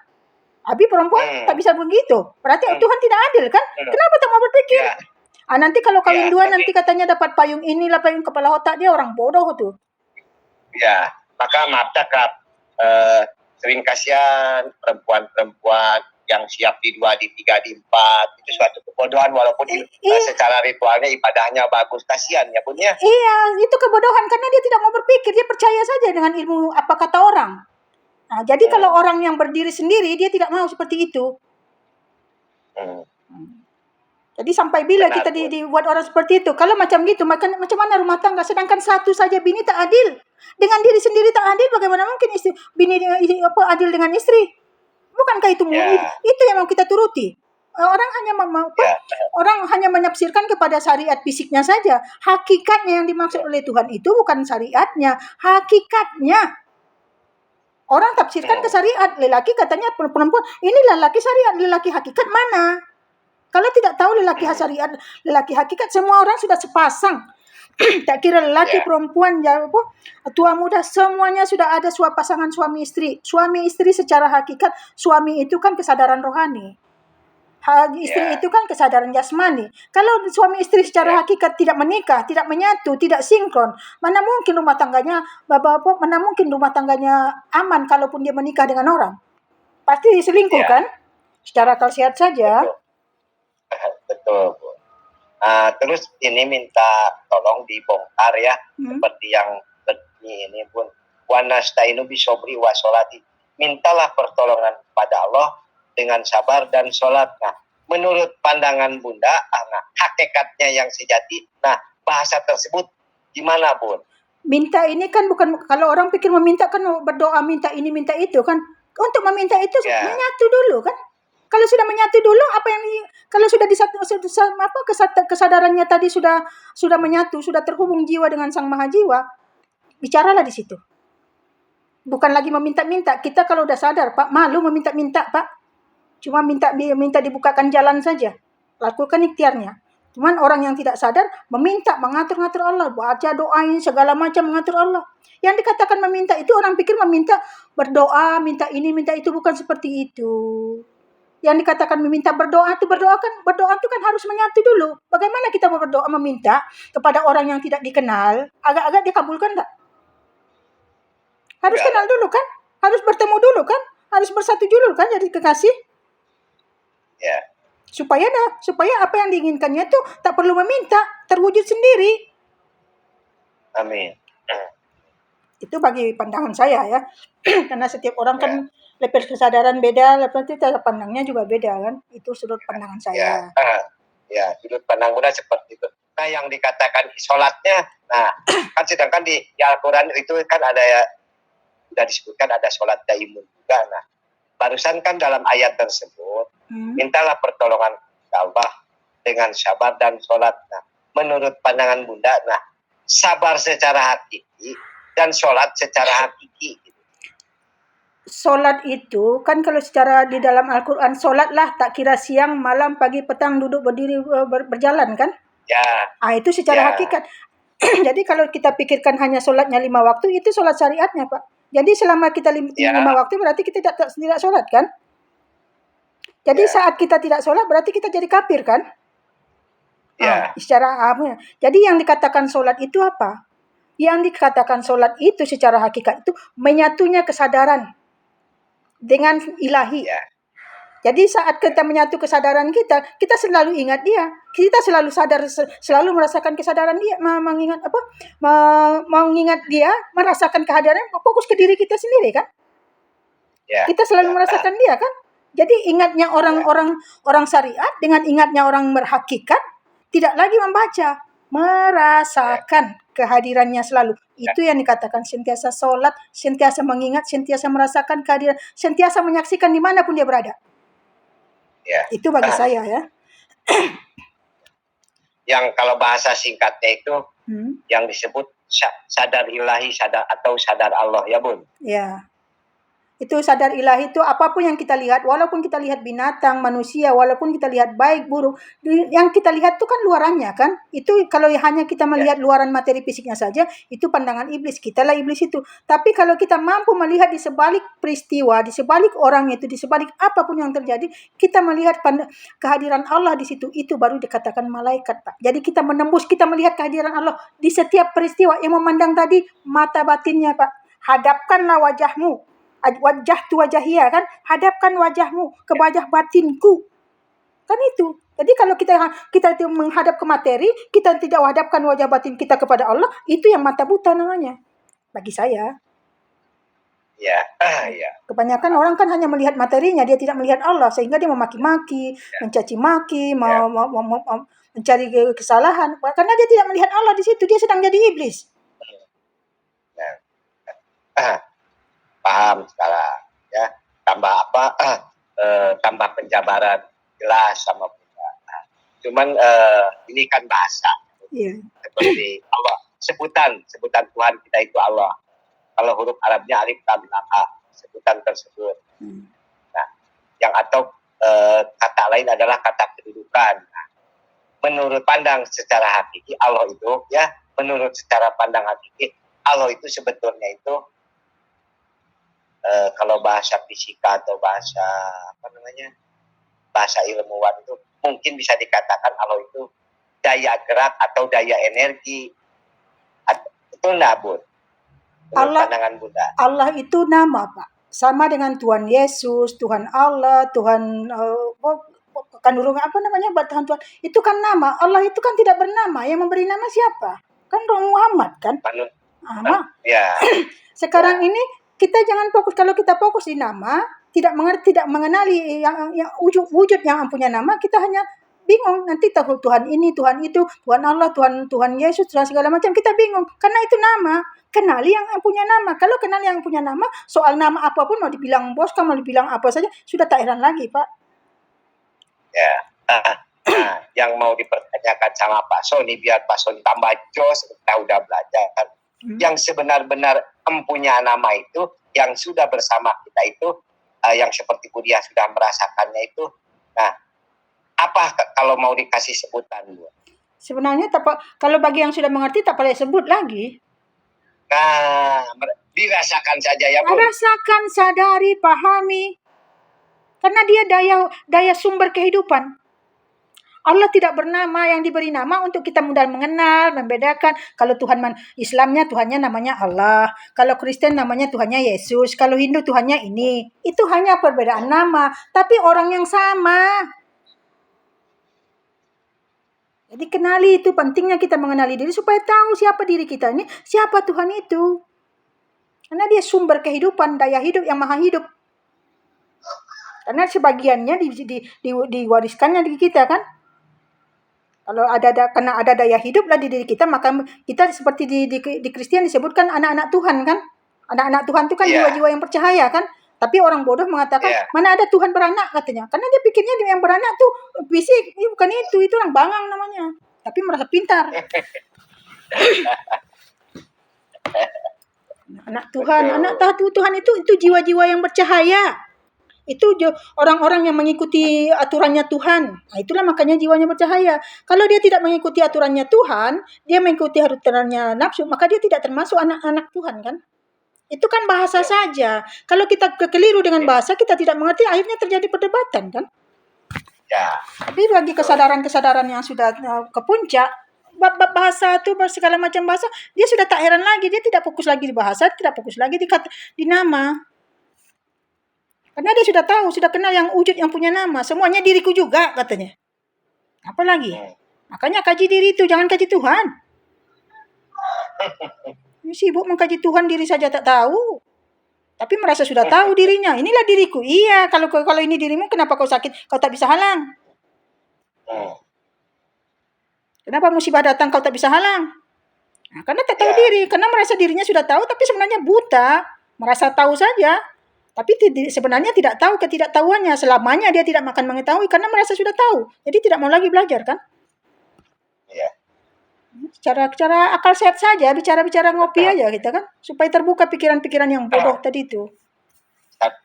Tapi perempuan tak bisa begitu. Berarti Tuhan tidak adil kan? Kenapa tak mau berpikir? Nanti kalau kawin 2 nanti katanya dapat payung inilah, payung kepala otak, dia orang bodoh tuh. Ya, maka maaf cakap. Sering kasihan perempuan-perempuan yang siap di 2, di 3, di 4 itu suatu kebodohan walaupun secara ritualnya ibadahnya bagus. Kasihan ya Bun ya. Iya, itu kebodohan karena dia tidak mau berpikir, dia percaya saja dengan ilmu apa kata orang. Nah, jadi kalau orang yang berdiri sendiri dia tidak mau seperti itu. Jadi sampai bila kita dibuat orang seperti itu? Kalau macam gitu, macam mana rumah tangga? Sedangkan satu saja bini tak adil. Dengan diri sendiri tak adil, bagaimana mungkin bini adil dengan istri? Bukankah itu itu yang mau kita turuti? Orang hanya menafsirkan kepada syariat fisiknya saja. Hakikatnya yang dimaksud oleh Tuhan itu bukan syariatnya, hakikatnya. Orang tafsirkan ke syariat. Lelaki katanya perempuan, ini lelaki syariat, lelaki hakikat mana? Kalau tidak tahu lelaki syariat, lelaki hakikat, semua orang sudah sepasang. Tak kira lelaki, perempuan, tua muda, semuanya sudah ada pasangan suami istri. Suami istri secara hakikat, suami itu kan kesadaran rohani. Istri itu kan kesadaran jasmani. Kalau suami istri secara hakikat tidak menikah, tidak menyatu, tidak sinkron, mana mungkin rumah tangganya aman kalaupun dia menikah dengan orang? Pasti selingkuh kan? Secara akal sehat saja. Betul, Bu. Terus ini minta tolong dibongkar ya, seperti yang ini Bun. Wa nasta'inu bisobri wa sholati. Mintalah pertolongan kepada Allah dengan sabar dan sholat. Nah, menurut pandangan Bunda, hakikatnya yang sejati, bahasa tersebut gimana Bun? Minta ini kan bukan, kalau orang pikir meminta kan berdoa minta ini minta itu kan. Untuk meminta itu menyatu dulu kan. Kalau sudah menyatu dulu, kalau sudah kesadarannya tadi sudah menyatu, sudah terhubung jiwa dengan Sang Maha Jiwa, bicaralah di situ. Bukan lagi meminta-minta. Kita kalau udah sadar, Pak, malu meminta-minta, Pak. Cuma minta dibukakan jalan saja. Lakukan ikhtiarnya. Cuman orang yang tidak sadar meminta, mengatur-ngatur Allah, baca doain segala macam mengatur Allah. Yang dikatakan meminta itu orang pikir meminta berdoa, minta ini, minta itu, bukan seperti itu. Yang dikatakan meminta berdoa itu berdoa itu kan harus menyatu dulu. Bagaimana kita mau berdoa meminta kepada orang yang tidak dikenal, agak-agak dikabulkan enggak? Harus kenal dulu kan? Harus bertemu dulu kan? Harus bersatu dulu kan jadi kekasih? Ya. Supaya apa yang diinginkannya itu tak perlu meminta, terwujud sendiri. Amin. Itu bagi pandangan saya ya. Karena setiap orang kan level kesadaran beda, level cara pandangnya juga beda kan. Itu sudut pandangan saya. Ya, sudut pandang muda seperti itu. Nah, yang dikatakan sholatnya, nah kan sedangkan di Al-Quran itu kan ada ya, sudah disebutkan ada sholat daimun juga. Nah, barusan kan dalam ayat tersebut, mintalah pertolongan Allah dengan sabar dan sholat. Nah, menurut pandangan Bunda, nah sabar secara hakiki dan sholat secara hakiki. Sholat itu kan kalau secara di dalam Al-Quran, sholatlah tak kira siang, malam, pagi, petang, duduk, berdiri, berjalan kan? Ya. Itu secara hakikat. Jadi kalau kita pikirkan hanya sholatnya 5 waktu, itu sholat syariatnya Pak. Jadi selama kita 5 waktu berarti kita tidak sholat kan? Jadi saat kita tidak sholat berarti kita jadi kafir kan? Secara jadi yang dikatakan sholat itu apa? Yang dikatakan sholat itu secara hakikat itu menyatunya kesadaran dengan ilahi. Jadi saat kita menyatu kesadaran kita selalu ingat dia. Kita selalu sadar, selalu merasakan kesadaran dia, mengingat dia, merasakan kehadiran, fokus ke diri kita sendiri kan? Kita selalu merasakan dia kan? Jadi ingatnya orang syariat dengan ingatnya orang berhakikat tidak lagi membaca, merasakan kehadirannya selalu. Itu yang dikatakan sentiasa sholat, sentiasa mengingat, sentiasa merasakan kehadiran, sentiasa menyaksikan dimanapun dia berada. Itu bagi saya ya. Yang kalau bahasa singkatnya itu yang disebut sadar ilahi, sadar Allah ya Bun. Ya. Itu sadar ilahi itu apapun yang kita lihat, walaupun kita lihat binatang, manusia, walaupun kita lihat baik, buruk, yang kita lihat itu kan luarannya kan. Itu kalau hanya kita melihat luaran materi fisiknya saja, itu pandangan iblis. Kitalah iblis itu. Tapi kalau kita mampu melihat di sebalik peristiwa, di sebalik orang itu, di sebalik apapun yang terjadi, kita melihat kehadiran Allah di situ, itu baru dikatakan malaikat Pak. Jadi kita menembus, kita melihat kehadiran Allah di setiap peristiwa. Yang memandang tadi mata batinnya Pak. Hadapkanlah wajahmu. Wajah tu wajahia kan, hadapkan wajahmu ke wajah batinku kan itu. Jadi kalau kita itu menghadap ke materi, kita tidak hadapkan wajah batin kita kepada Allah, itu yang mata buta namanya bagi saya. Kebanyakan orang kan hanya melihat materinya, dia tidak melihat Allah, sehingga dia memaki-maki, mencaci maki, mencari kesalahan karena dia tidak melihat Allah di situ, dia sedang jadi iblis. Paham sekarang ya, tambah tambah penjabaran jelas sama Bunda. Cuman ini kan bahasa seperti Allah, sebutan Tuhan kita itu Allah. Kalau huruf Arabnya alif lam ha, sebutan tersebut. Nah, yang atau kata lain adalah kata kedudukan. Nah, menurut pandang secara hakiki Allah itu ya, menurut secara pandang hakiki Allah itu sebetulnya itu kalau bahasa fisika atau bahasa bahasa ilmuwan itu mungkin bisa dikatakan Allah itu daya gerak atau daya energi. Betul enggak, Bun? Pandangan Bunda. Allah itu nama, Pak. Sama dengan Tuhan Yesus, Tuhan Allah, Tuhan Tuhan. Itu kan nama. Allah itu kan tidak bernama. Yang memberi nama siapa? Kan Roh Muhammad kan? Sekarang ini kita jangan fokus, kalau kita fokus di nama, tidak mengenali yang wujud yang punya nama, kita hanya bingung. Nanti tahu Tuhan ini, Tuhan itu, Tuhan Allah, Tuhan Yesus, Tuhan segala macam, kita bingung. Karena itu nama. Kenali yang punya nama. Kalau kenali yang punya nama, soal nama apapun, mau dibilang bos, mau dibilang apa saja, sudah tak heran lagi, Pak. Nah, yang mau dipertanyakan sama Pak Sony, biar Pak Sony tambah jos, kita udah belajar. Yang sebenar-benar mempunyai nama itu, yang sudah bersama kita itu, yang seperti Budia sudah merasakannya itu. Nah, apa kalau mau dikasih sebutan, Bu? Sebenarnya kalau bagi yang sudah mengerti tak boleh sebut lagi. Nah, dirasakan saja ya, Bu. Rasakan, sadari, pahami. Karena dia daya sumber kehidupan. Allah tidak bernama, yang diberi nama untuk kita mudah mengenal, membedakan. Kalau Tuhan Islamnya Tuhannya namanya Allah. Kalau Kristen namanya Tuhannya Yesus. Kalau Hindu Tuhannya ini. Itu hanya perbedaan nama. Tapi orang yang sama. Jadi kenali itu, pentingnya kita mengenali diri supaya tahu siapa diri kita ini, siapa Tuhan itu. Karena dia sumber kehidupan, daya hidup yang maha hidup. Karena sebagiannya diwariskannya di kita kan. Kalau karena ada daya hidup lah di diri kita, maka kita seperti di Kristen disebutkan anak-anak Tuhan kan. Anak-anak Tuhan itu kan jiwa-jiwa yang percaya kan. Tapi orang bodoh mengatakan, mana ada Tuhan beranak katanya. Karena dia pikirnya dia yang beranak tuh fisik. Ini bukan itu orang bangang namanya. Tapi merasa pintar. Anak Tuhan itu jiwa-jiwa yang bercahaya. Itu orang-orang yang mengikuti aturannya Tuhan. Nah, itulah makanya jiwanya bercahaya. Kalau dia tidak mengikuti aturannya Tuhan, dia mengikuti aturannya nafsu, maka dia tidak termasuk anak-anak Tuhan kan? Itu kan bahasa saja. Kalau kita keliru dengan bahasa, kita tidak mengerti, akhirnya terjadi perdebatan kan? Ya. Tapi bagi kesadaran-kesadaran yang sudah ke puncak, bahasa itu segala macam bahasa, dia sudah tak heran lagi. Dia tidak fokus lagi di bahasa, tidak fokus lagi di nama. Karena dia sudah tahu, sudah kenal yang wujud yang punya nama. Semuanya diriku juga katanya. Apa lagi? Makanya kaji diri itu, jangan kaji Tuhan. Sibuk mengkaji Tuhan, diri saja tak tahu. Tapi merasa sudah tahu dirinya. Inilah diriku. Iya, kalau ini dirimu, kenapa kau sakit? Kau tak bisa halang. Kenapa musibah datang kau tak bisa halang? Nah, karena tak tahu diri. Karena merasa dirinya sudah tahu, tapi sebenarnya buta. Merasa tahu saja. Tapi sebenarnya tidak tahu ketidaktahuannya. Selamanya dia tidak akan mengetahui karena merasa sudah tahu. Jadi tidak mau lagi belajar kan? Iya. Cara akal sehat saja, bicara-bicara ngopi aja kita kan. Supaya terbuka pikiran-pikiran yang bodoh tadi itu.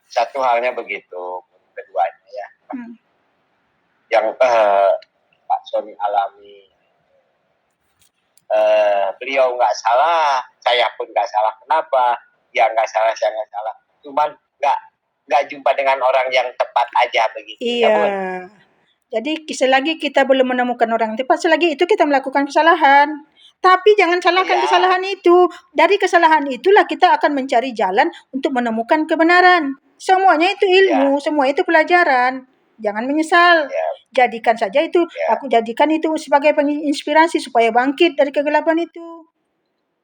Satu halnya begitu. Keduanya ya. Yang Pak Sony alami. Beliau nggak salah. Saya pun nggak salah. Kenapa? Ya nggak salah, saya nggak salah. Cuman nggak jumpa dengan orang yang tepat aja begitu. Iya. Ya, jadi selagi kita belum menemukan orang yang tepat, selagi itu kita melakukan kesalahan. Tapi jangan salahkan kesalahan itu. Dari kesalahan itulah kita akan mencari jalan untuk menemukan kebenaran. Semuanya itu ilmu, semua itu pelajaran. Jangan menyesal. Jadikan saja itu, aku jadikan itu sebagai inspirasi supaya bangkit dari kegelapan itu.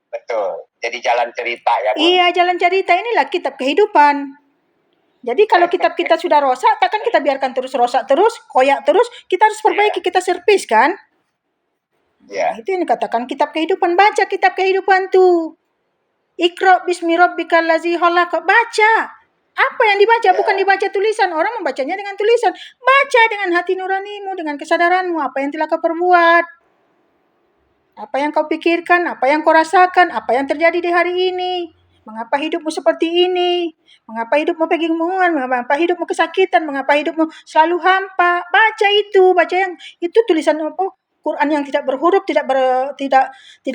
Betul. Jadi jalan cerita ya, Bu? Iya, jalan cerita inilah kitab kehidupan. Jadi kalau kitab kita sudah rosak, takkan kita biarkan terus rosak terus, koyak terus. Kita harus perbaiki, kita servis kan? Nah, itu yang dikatakan kitab kehidupan. Baca kitab kehidupan tuh. Iqra bismi rabbikal ladzi khalaq. Baca. Apa yang dibaca? Bukan dibaca tulisan. Orang membacanya dengan tulisan. Baca dengan hati nuranimu, dengan kesadaranmu. Apa yang telah kau perbuat. Apa yang kau pikirkan, apa yang kau rasakan, apa yang terjadi di hari ini. Mengapa hidupmu seperti ini? Mengapa hidupmu kebingungan? Mengapa hidupmu kesakitan? Mengapa hidupmu selalu hampa? Baca itu yang itu tulisan apa? Quran yang tidak berhuruf, tidak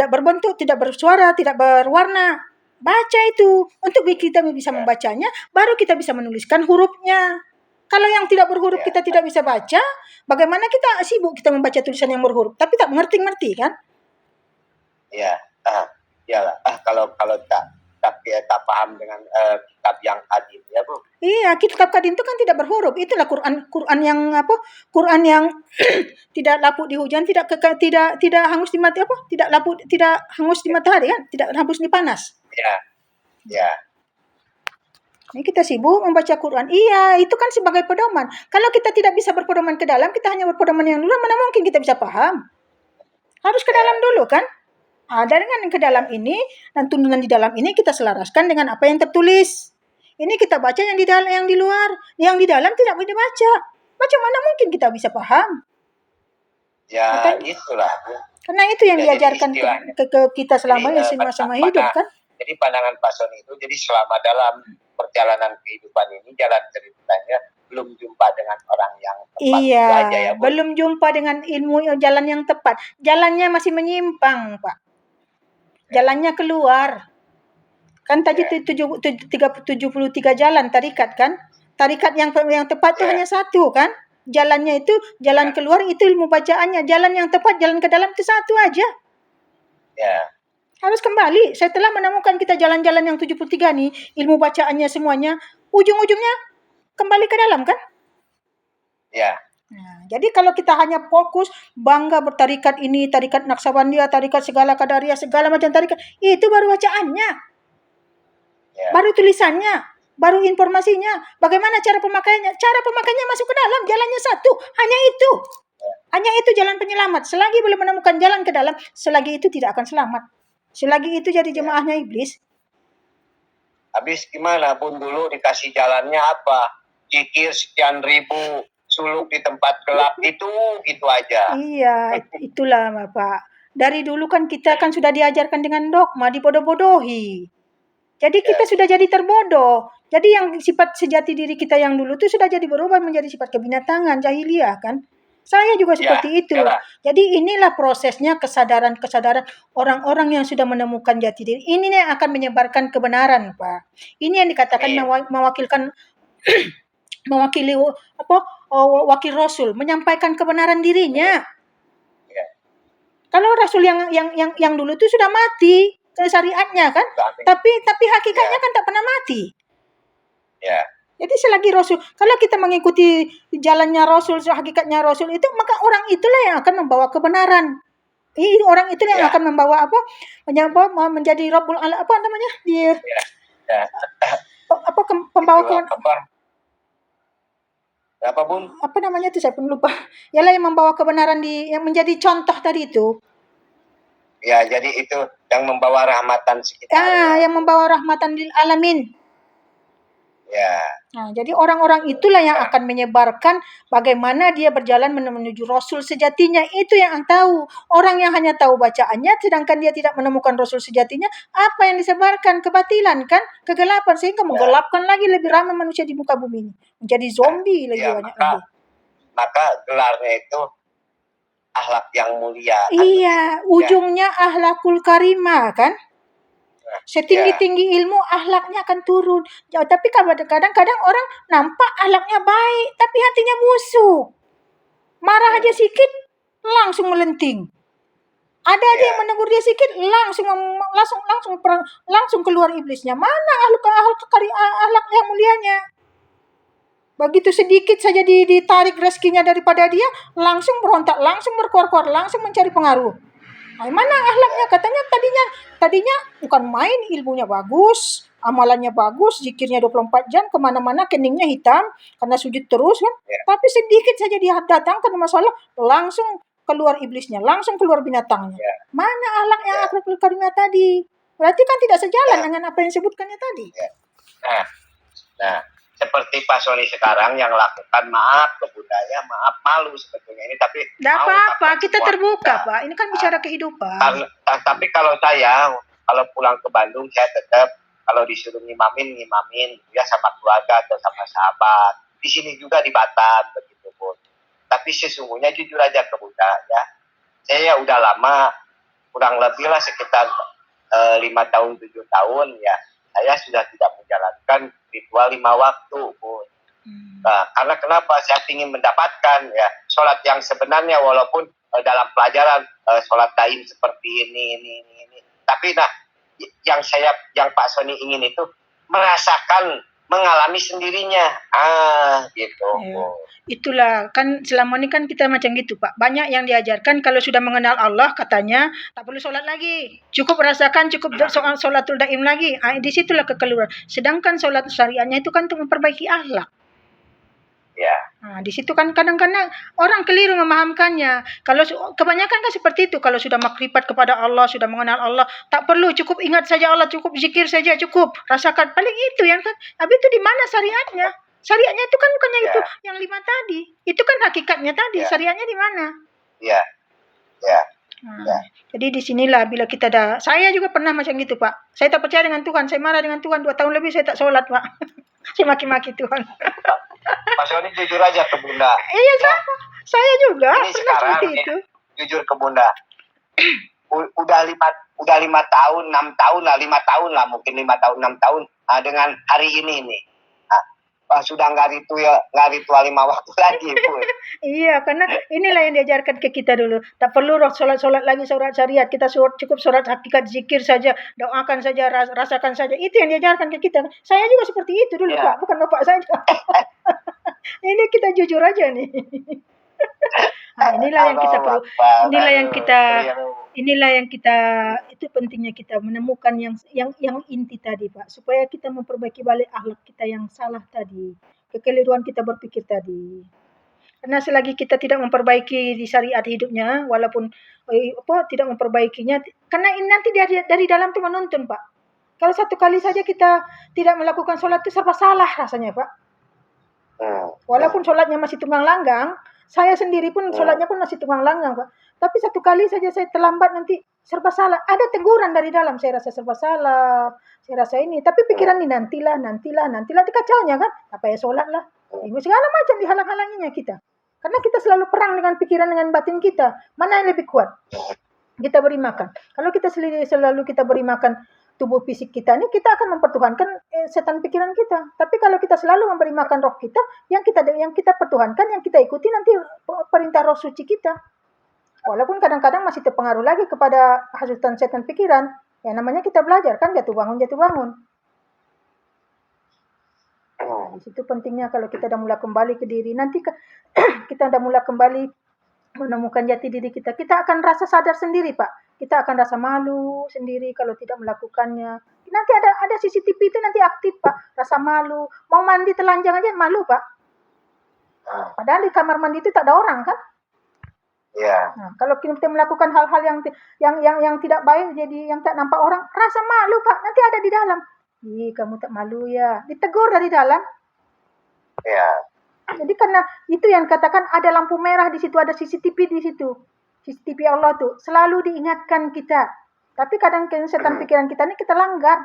berbentuk, tidak bersuara, tidak berwarna. Baca itu. Untuk kita bisa membacanya, baru kita bisa menuliskan hurufnya. Kalau yang tidak berhuruf kita tidak bisa baca, bagaimana kita sibuk kita membaca tulisan yang berhuruf, tapi tak mengerti kan? Ya, iyalah. Kalau tak paham dengan kitab yang tadi ya, Bu. Iya, kitab tadi itu kan tidak berhuruf. Itulah Quran yang apa? Quran yang tidak lapuk di hujan, tidak hangus di mati apa? Tidak hangus di matahari kan? Tidak hangus di panas. Ya. Ini kita sibuk membaca Quran. Iya, itu kan sebagai pedoman. Kalau kita tidak bisa berpedoman ke dalam, kita hanya berpedoman yang luar, mana mungkin kita bisa paham? Harus ke dalam dulu kan? Dengan ke dalam ini dan tuntunan di dalam ini kita selaraskan dengan apa yang tertulis. Ini kita baca yang di dalam, yang di luar, yang di dalam tidak boleh dibaca. Macam mana mungkin kita bisa paham? Ya, itulah. Karena itu yang diajarkan ke kita selama hidup kan? Jadi pandangan Pak Soni itu, jadi selama dalam perjalanan kehidupan ini, jalan ceritanya belum jumpa dengan orang yang tepat. Iya, Itu aja ya, Bu. belum jumpa dengan ilmu jalan yang tepat. Jalannya masih menyimpang, Pak. Jalannya keluar. Kan tadi 73 jalan tarikat kan? Tarikat yang tepat itu hanya satu kan? Jalannya itu, jalan keluar itu ilmu bacaannya. Jalan yang tepat, jalan ke dalam itu satu aja. Ya. Harus kembali. Setelah menemukan kita jalan-jalan yang 73 nih, ilmu bacaannya semuanya, ujung-ujungnya kembali ke dalam kan? Ya. Nah, jadi kalau kita hanya fokus bangga bertarikat ini, tarikat Naksabandia, tarikat segala Qadariyah, segala macam tarikat, itu baru bacaannya. Ya. Baru tulisannya, baru informasinya. Bagaimana cara pemakaiannya? Cara pemakaiannya masuk ke dalam, jalannya satu, hanya itu. Hanya itu jalan penyelamat. Selagi belum menemukan jalan ke dalam, selagi itu tidak akan selamat. Selagi itu jadi jemaahnya iblis. Habis gimana pun dulu dikasih jalannya apa? Zikir sekian ribu, suluk di tempat gelap itu gitu aja. Iya, itulah Bapak. Dari dulu kan kita kan sudah diajarkan dengan dogma, dibodoh-bodohi. Jadi kita sudah jadi terbodoh. Jadi yang sifat sejati diri kita yang dulu itu sudah jadi berubah menjadi sifat kebinatangan, jahiliyah kan. Saya juga seperti itu. Jadi inilah prosesnya kesadaran-kesadaran orang-orang yang sudah menemukan jati diri. Ini yang akan menyebarkan kebenaran, Pak. Ini yang dikatakan mewakilkan mewakili wakil Rasul, menyampaikan kebenaran dirinya. Kalau Rasul yang dulu itu sudah mati syariatnya kan, tapi hakikatnya kan tak pernah mati. Jadi selagi Rasul, kalau kita mengikuti jalannya Rasul, hakikatnya Rasul itu, maka orang itulah yang akan membawa kebenaran. Orang itu yang akan membawa menjadi Rabbul Alamin, apa namanya? Dia pembawa kebenaran. Apa Bun? Apa namanya itu saya pun lupa. Yalah yang membawa kebenaran yang menjadi contoh tadi itu. Ya, jadi itu yang membawa rahmatan sekitar. Yang membawa rahmatan lil alamin. Ya. Nah, jadi orang-orang itulah yang akan menyebarkan bagaimana dia berjalan menuju Rasul sejatinya. Itu yang tahu. Orang yang hanya tahu bacaannya, sedangkan dia tidak menemukan Rasul sejatinya, apa yang disebarkan? Kebatilan kan? Kegelapan. Sehingga menggelapkan lagi lebih ramai manusia di muka bumi ini. Menjadi zombie lagi banyak lagi. Maka gelarnya itu akhlak yang mulia. Iya, ujungnya akhlakul karimah kan? Setinggi-tinggi ilmu akhlaknya akan turun. Tapi kadang-kadang orang nampak akhlaknya baik, tapi hatinya busuk. Marah aja sedikit, langsung melenting. Ada aja yang menegur dia sedikit, langsung keluar iblisnya. Mana akhlak yang mulianya? Begitu sedikit saja ditarik rezekinya daripada dia, langsung berontak, langsung berkuar-kuar, langsung mencari pengaruh. Mana akhlaknya? Katanya tadinya bukan main, ilmunya bagus, amalannya bagus, zikirnya 24 jam, kemana-mana keningnya hitam, karena sujud terus kan. Tapi sedikit saja dia datangkan masalah, langsung keluar iblisnya, langsung keluar binatangnya. Mana akhlaknya akhlakul karimah tadi? Berarti kan tidak sejalan dengan apa yang disebutkannya tadi. Nah, seperti Pak Soni sekarang yang lakukan maaf ke budaya, maaf malu sebetulnya ini, tapi tidak apa-apa, kita terbuka Pak, ini kan bicara kehidupan. Tapi kalau pulang ke Bandung, saya tetap kalau disuruh ngimamin ya sama keluarga atau sama sahabat. Di sini juga di Batam begitu pun. Tapi sesungguhnya jujur aja ke Bunda ya, saya udah lama, kurang lebih lah sekitar 5 tahun 7 tahun ya, saya sudah tidak menjalankan ritual 5 waktu, Bun. Nah, karena kenapa? Saya ingin mendapatkan ya sholat yang sebenarnya, walaupun dalam pelajaran sholat daim seperti ini. Tapi yang Pak Soni ingin itu merasakan, mengalami sendirinya. Gitu. Itulah kan selama ini kan kita macam gitu Pak. Banyak yang diajarkan kalau sudah mengenal Allah katanya tak perlu sholat lagi. Cukup rasakan, cukup sholatul daim lagi. Di situlah kekeluaran. Sedangkan sholat syariahnya itu kan untuk memperbaiki akhlak. Di situ kan kadang-kadang orang keliru memahamkannya. Kalau kebanyakan kan seperti itu. Kalau sudah makrifat kepada Allah, sudah mengenal Allah, tak perlu, cukup ingat saja Allah, cukup zikir saja, cukup rasakan. Paling itu yang kan. Tapi itu di mana syariatnya? Syariatnya itu kan bukannya itu yang 5 tadi. Itu kan hakikatnya tadi. Syariatnya di mana? Ya. Jadi disinilah bila kita saya juga pernah macam gitu Pak. Saya tak percaya dengan Tuhan, saya marah dengan Tuhan 2 tahun lebih saya tak sholat Pak. Saya maki-maki Tuhan. Pak Sony jujur aja ke Bunda. Iya sama, saya juga ini pernah sekarang seperti itu. Jujur ke Bunda. udah 5 tahun, 6 tahun lah, 5 tahun lah, mungkin 5 tahun, 6 tahun dengan hari ini nih. Sudah nggak ritual 5 waktu lagi, Bu. Iya, karena inilah yang diajarkan ke kita dulu. Tak perlu sholat lagi sholat syariat. Kita cukup sholat hakikat, zikir saja, doakan saja, rasakan saja. Itu yang diajarkan ke kita. Saya juga seperti itu dulu, Pak. Bukan bapak saja. Ini kita jujur aja nih. Nah, inilah yang kita itu pentingnya kita menemukan yang inti tadi Pak, supaya kita memperbaiki balik akhlak kita yang salah tadi, kekeliruan kita berpikir tadi. Karena selagi kita tidak memperbaiki di syariat hidupnya, walaupun tidak memperbaikinya, karena ini nanti dari dalam itu menuntun Pak. Kalau satu kali saja kita tidak melakukan sholat itu serba salah rasanya Pak. Walaupun sholatnya masih tunggang langgang, saya sendiri pun sholatnya pun masih tunggang langgang Pak. Tapi satu kali saja saya terlambat nanti serba salah. Ada teguran dari dalam, saya rasa serba salah, saya rasa ini. Tapi pikiran ini nantilah, dikacaunya kan. Apa ya sholat lah. Segala macam dihalang-halanginya kita. Karena kita selalu perang dengan pikiran, dengan batin kita. Mana yang lebih kuat? Kita beri makan. Kalau kita selalu kita beri makan tubuh fisik kita ini, kita akan mempertuhankan setan pikiran kita. Tapi kalau kita selalu memberi makan roh kita, yang kita pertuhankan, yang kita ikuti nanti perintah roh suci kita. Walaupun kadang-kadang masih terpengaruh lagi kepada hasutan setan pikiran. Ya namanya kita belajar kan, jatuh bangun. Di situ pentingnya kalau kita dah mula kembali ke diri, nanti kita dah mula kembali menemukan jati diri kita, kita akan rasa sadar sendiri Pak. Kita akan rasa malu sendiri kalau tidak melakukannya. Nanti ada CCTV itu nanti aktif Pak. Rasa malu, mau mandi telanjang aja malu Pak. Padahal di kamar mandi itu tak ada orang kan? Iya. Nah, kalau kita melakukan hal-hal yang tidak baik, jadi yang tak nampak orang, rasa malu Pak. Nanti ada di dalam. Ih, kamu tak malu ya. Ditegur dari dalam. Iya. Jadi karena itu yang katakan ada lampu merah di situ, ada CCTV di situ. CCTV Allah tuh selalu diingatkan kita. Tapi kadang setan pikiran kita ini kita langgar.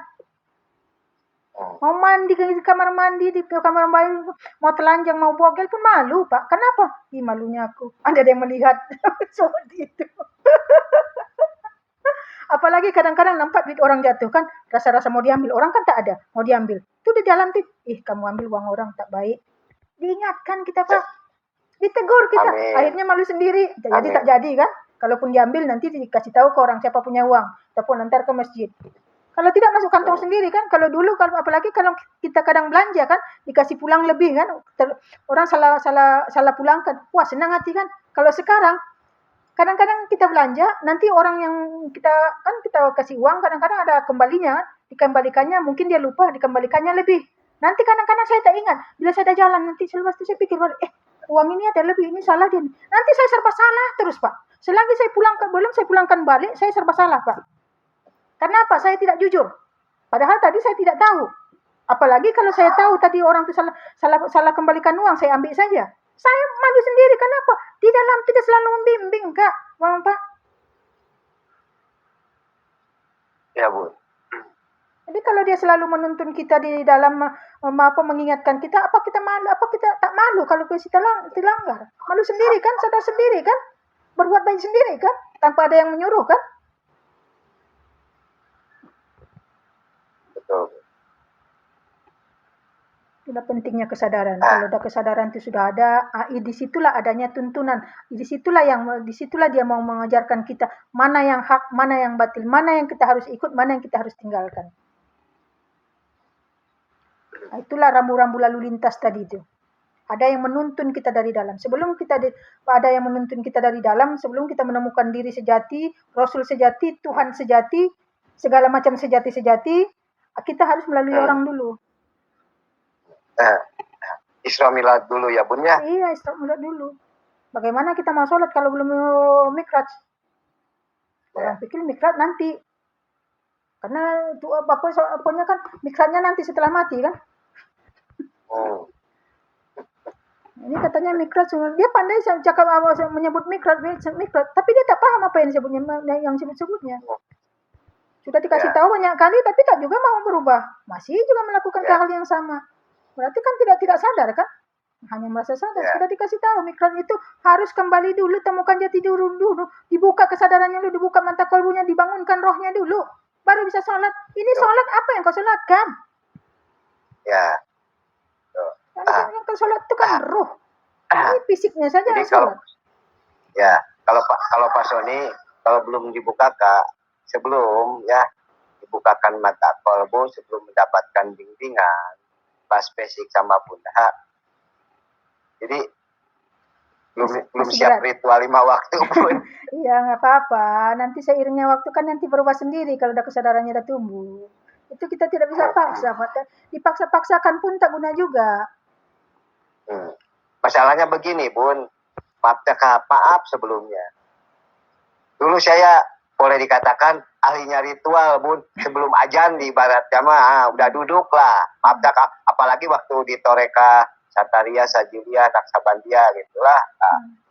Mau mandi di kamar mandi, mau telanjang, mau bogel pun malu Pak. Kenapa? Ih, malunya aku. Ada yang melihat. Seperti itu. Apalagi kadang-kadang nampak duit orang jatuh kan, rasa-rasa mau diambil. Orang kan tak ada, mau diambil. Itu di dalam tuh, kamu ambil uang orang tak baik. Diingatkan kita Pak, ditegur kita. Amin. Akhirnya malu sendiri, jadi tak jadi kan. Kalaupun diambil nanti dikasih tahu ke orang siapa punya uang, ataupun antar ke masjid. Kalau tidak masuk kantong sendiri kan. Kalau dulu, apalagi kalau kita kadang belanja kan, dikasih pulang lebih kan. Orang salah pulangkan, wah senang hati kan. Kalau sekarang kadang-kadang kita belanja, nanti orang yang kita kasih uang, kadang-kadang ada kembalinya, dikembalikannya mungkin dia lupa, dikembalikannya lebih. Nanti kadang-kadang saya tak ingat, bila saya ada jalan, nanti selepas itu saya pikir, uang ini ada lebih, ini salah dia. Nanti saya serba salah terus Pak. Selagi saya belum saya pulangkan balik, saya serba salah Pak. Kenapa? Saya tidak jujur. Padahal tadi saya tidak tahu. Apalagi kalau saya tahu tadi orang itu salah kembalikan uang, saya ambil saja. Saya malu sendiri. Kenapa? Di dalam tidak selalu membimbing Kak, Pak. Ya Bu. Jadi kalau dia selalu menuntun kita di dalam mengingatkan kita, apa kita malu? Apa kita tak malu kalau kita dilanggar? Malu sendiri kan, sadar sendiri kan, berbuat baik sendiri kan, tanpa ada yang menyuruh kan? Betul. Itulah pentingnya kesadaran. Kalau ada kesadaran itu sudah ada, disitulah adanya tuntunan. Disitulah dia mau mengajarkan kita mana yang hak, mana yang batil, mana yang kita harus ikut, mana yang kita harus tinggalkan. Nah, itulah rambu-rambu lalu lintas tadi itu. Ada yang menuntun kita dari dalam. Sebelum kita ada yang menuntun kita dari dalam, sebelum kita menemukan diri sejati, Rasul sejati, Tuhan sejati, segala macam sejati-sejati, kita harus melalui orang dulu. Isra Mi'raj dulu ya Bun ya? Iya, Isra Mi'raj dulu. Bagaimana kita mau sholat kalau belum mikraj? Orang pikir mikraj nanti. Karena apanya kan mikrajnya nanti setelah mati kan? Ini katanya mikro, dia pandai cakap menyebut mikro, tapi dia tak paham apa yang disebutnya, yang sebut-sebutnya. Sudah dikasih tahu banyak kali, tapi tak juga mau berubah. Masih juga melakukan hal yang sama. Berarti kan tidak sadar kan? Hanya merasa sadar. Sudah dikasih tahu mikron itu harus kembali dulu, temukan jati dulu, dibuka kesadarannya dulu, dibuka mata kalbunya, dibangunkan rohnya dulu, baru bisa sholat. Ini sholat apa yang kau sholatkan? Ya. Yang kau sholat itu kan roh. Ini fisiknya saja yang sholat. Kalau Pak Sony, kalau belum dibuka sebelum dibukakan mata kalbu, sebelum mendapatkan bimbingan pas basic sama bunda, jadi belum siap ritual 5 waktu pun. Iya, nggak apa-apa. Nanti seiringnya waktu kan nanti berubah sendiri kalau udah kesadarannya udah tumbuh. Itu kita tidak bisa paksa. Dipaksa-paksakan pun tak guna juga. Masalahnya begini, Bun. Maaf sebelumnya. Dulu saya boleh dikatakan ahlinya ritual, Bun. Sebelum ajan di barat jamaah udah duduk lah. Apalagi waktu di Toreka Sataria, Sajilia, Naksabandia gitulah.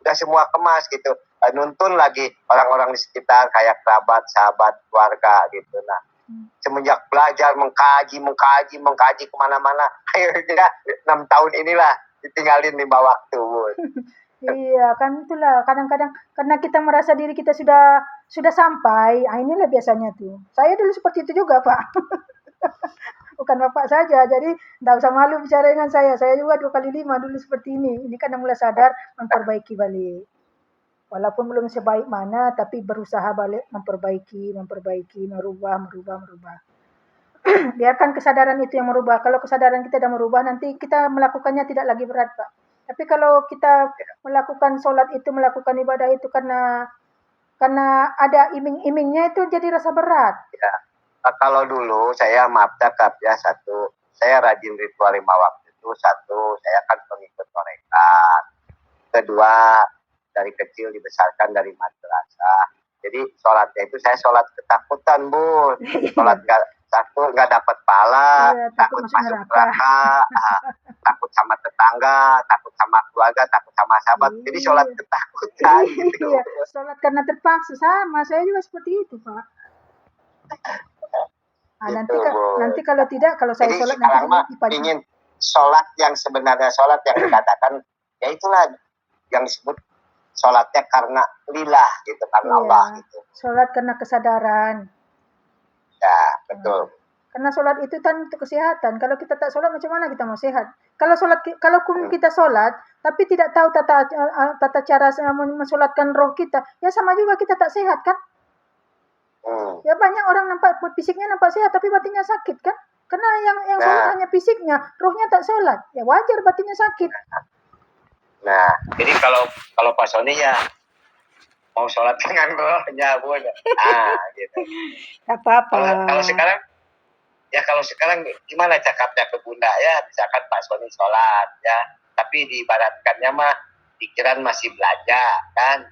Udah semua kemas gitu. Nuntun lagi orang-orang di sekitar kayak kerabat, sahabat, keluarga gitu. Nah, semenjak belajar mengkaji kemana-mana, akhirnya 6 tahun inilah ditinggalin 5 waktu, Bun. Iya, kan itulah kadang-kadang karena kita merasa diri kita sudah sampai. Inilah biasanya tuh. Saya dulu seperti itu juga, Pak. Bukan Bapak saja, jadi tidak usah malu bicara dengan saya. Saya juga 2 kali 5 dulu seperti ini. Ini kan mulai sadar, memperbaiki balik. Walaupun belum sebaik mana, tapi berusaha balik memperbaiki, merubah. Biarkan kesadaran itu yang merubah. Kalau kesadaran kita sudah merubah, nanti kita melakukannya tidak lagi berat, Pak. Tapi kalau kita melakukan sholat itu, melakukan ibadah itu karena ada iming-imingnya, itu jadi rasa berat. Ya. Kalau dulu saya maaf cakap ya, satu, saya rajin ritual 5 waktu itu. Satu, saya kan pengikut torekat. Kedua, dari kecil dibesarkan dari madrasah. Jadi sholatnya itu saya sholat ketakutan, Bu. Sholat nggak dapat pahala, takut masuk neraka, takut sama tetangga, takut sama keluarga, takut sama sahabat. Jadi sholat ketakutan. Gitu. Iya, sholat karena terpaksa. Sama, saya juga seperti itu, Pak. Nanti kalau tidak, kalau saya jadi sholat nanti ingin sholat yang sebenarnya, sholat yang dikatakan, ya itulah yang disebut sholatnya karena lillah gitu, karena Allah gitu. Sholat karena kesadaran. Ya, betul. Karena sholat itu kan untuk kesehatan. Kalau kita tak sholat, macam mana kita mau sehat? Kalaupun kita sholat, tapi tidak tahu tata cara mensolatkan roh kita, ya sama juga kita tak sehat kan? Ya banyak orang nampak fisiknya nampak sehat, tapi batinnya sakit kan? Karena yang sholat hanya fisiknya, rohnya tak sholat. Ya wajar batinnya sakit. Nah, jadi kalau Pak Sony ya mau sholat dengan rohnya, Bu. Gitu. Apa-apa. Kalau sekarang gimana cakapnya ke Bunda ya? Misalkan Pak Sony sholat ya, tapi diibaratkannya mah pikiran masih belanja kan?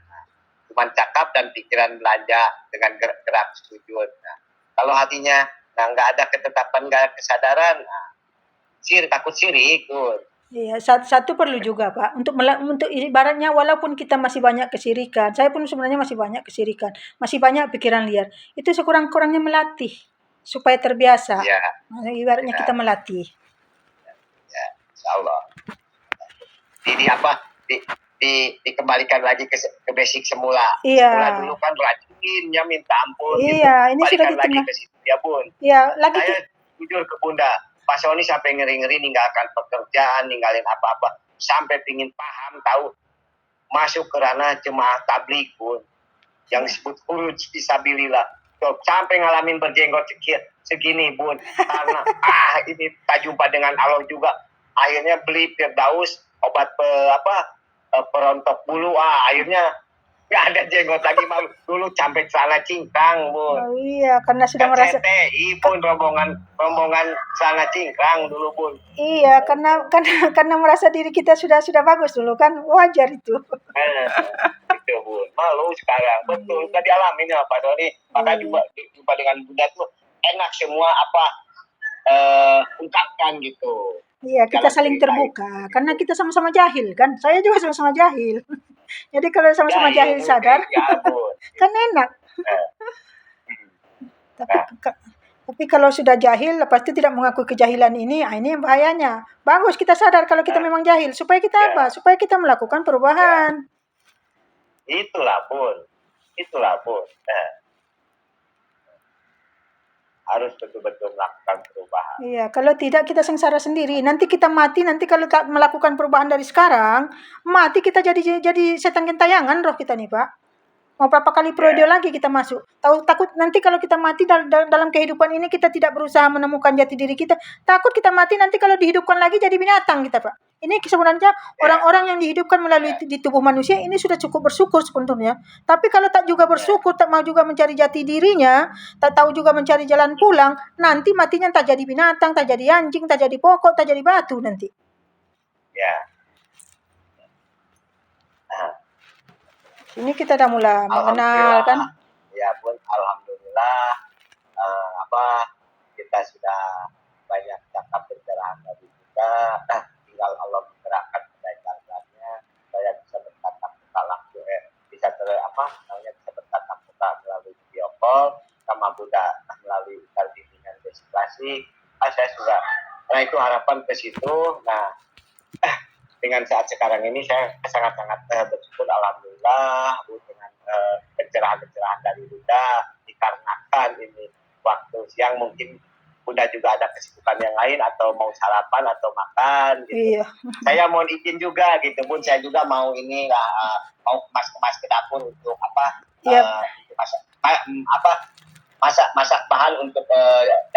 Cuman cakap dan pikiran belanja dengan gerak sujud. Nah, kalau hatinya nggak ada ketetapan, nggak ada kesadaran, takut syirik, Bu. Iya, satu perlu juga, Pak, untuk ibaratnya walaupun kita masih banyak kesirikan, saya pun sebenarnya masih banyak kesirikan, masih banyak pikiran liar. Itu sekurang-kurangnya melatih supaya terbiasa. Ya. Ibaratnya kita melatih. Ya, insyaallah. Dikembalikan lagi ke basic semula. Iya. Semula dulu kan rajinnya minta ampun. Iya, gitu. Ini sudah di lagi ke situ ya, Bun. Iya, lagi saya jujur ke Bunda, Pak Sony sampai ngeri-ngeri ninggalkan pekerjaan, ninggalin apa-apa, sampai pingin paham, tahu, masuk ke ranah jemaah tabligh, Bun, yang disebut khuruj fisabilillah. Sampai ngalamin berjenggot segini, Bun, karena ini tak jumpa dengan Allah juga. Akhirnya beli Firdaus, obat perontok bulu, akhirnya nggak ada jenggot lagi, malu. Dulu sampai celana cingkrang, Bun. Oh iya, karena sudah merasa CTI pun rombongan celana cingkrang dulu, Bun. Iya, karena merasa diri kita sudah bagus dulu kan, wajar itu. Itu, Bun. Malu sekarang, betul. Nggak dialamin ya Pak Sony. Maka jumpa dengan Bunda tuh enak semua ungkapkan ceritakan gitu. Iya, kita saling terbuka karena kita sama-sama jahil kan. Saya juga sama-sama jahil. Jadi kalau sama-sama jahil sadar, kan enak. Tapi kalau sudah jahil, lepas itu tidak mengakui kejahilan ini yang bahayanya. Bagus kita sadar kalau kita memang jahil, supaya kita apa? Supaya kita melakukan perubahan. Itulah pun. Harus betul-betul melakukan perubahan. Iya, kalau tidak kita sengsara sendiri. Nanti kita mati, nanti kalau tak melakukan perubahan dari sekarang, mati kita jadi setan gentayangan roh kita nih, Pak. Mau berapa kali periode lagi kita masuk? Takut nanti kalau kita mati dalam kehidupan ini kita tidak berusaha menemukan jati diri kita. Takut kita mati nanti kalau dihidupkan lagi jadi binatang kita, Pak. Ini sebenarnya orang-orang yang dihidupkan melalui di tubuh manusia ini sudah cukup bersyukur sebetulnya. Tapi kalau tak juga bersyukur, tak mau juga mencari jati dirinya, tak tahu juga mencari jalan pulang, nanti matinya tak jadi binatang, tak jadi anjing, tak jadi pokok, tak jadi batu nanti. Ini kita dah mulai mengenal kan? Ya pun, alhamdulillah. Kita sudah banyak cakap pencerahan dari kita. Tinggal Allah menggerakkan kebaikan-Nya. Saya bisa bertatap muka langsung, bisa bisa bertatap muka melalui video call sama Buddha melalui bimbingan deskripsi. Saya sudah. Nah itu harapan ke situ. Nah. Dengan saat sekarang ini saya sangat-sangat bersyukur alhamdulillah dengan pencerahan-pencerahan dari Buddha, dikarenakan ini waktu siang mungkin Buddha juga ada kesibukan yang lain atau mau sarapan atau makan gitu. Iya. Saya mohon izin juga gitu pun saya juga mau ini mau kemas ke dapur untuk masak bahan untuk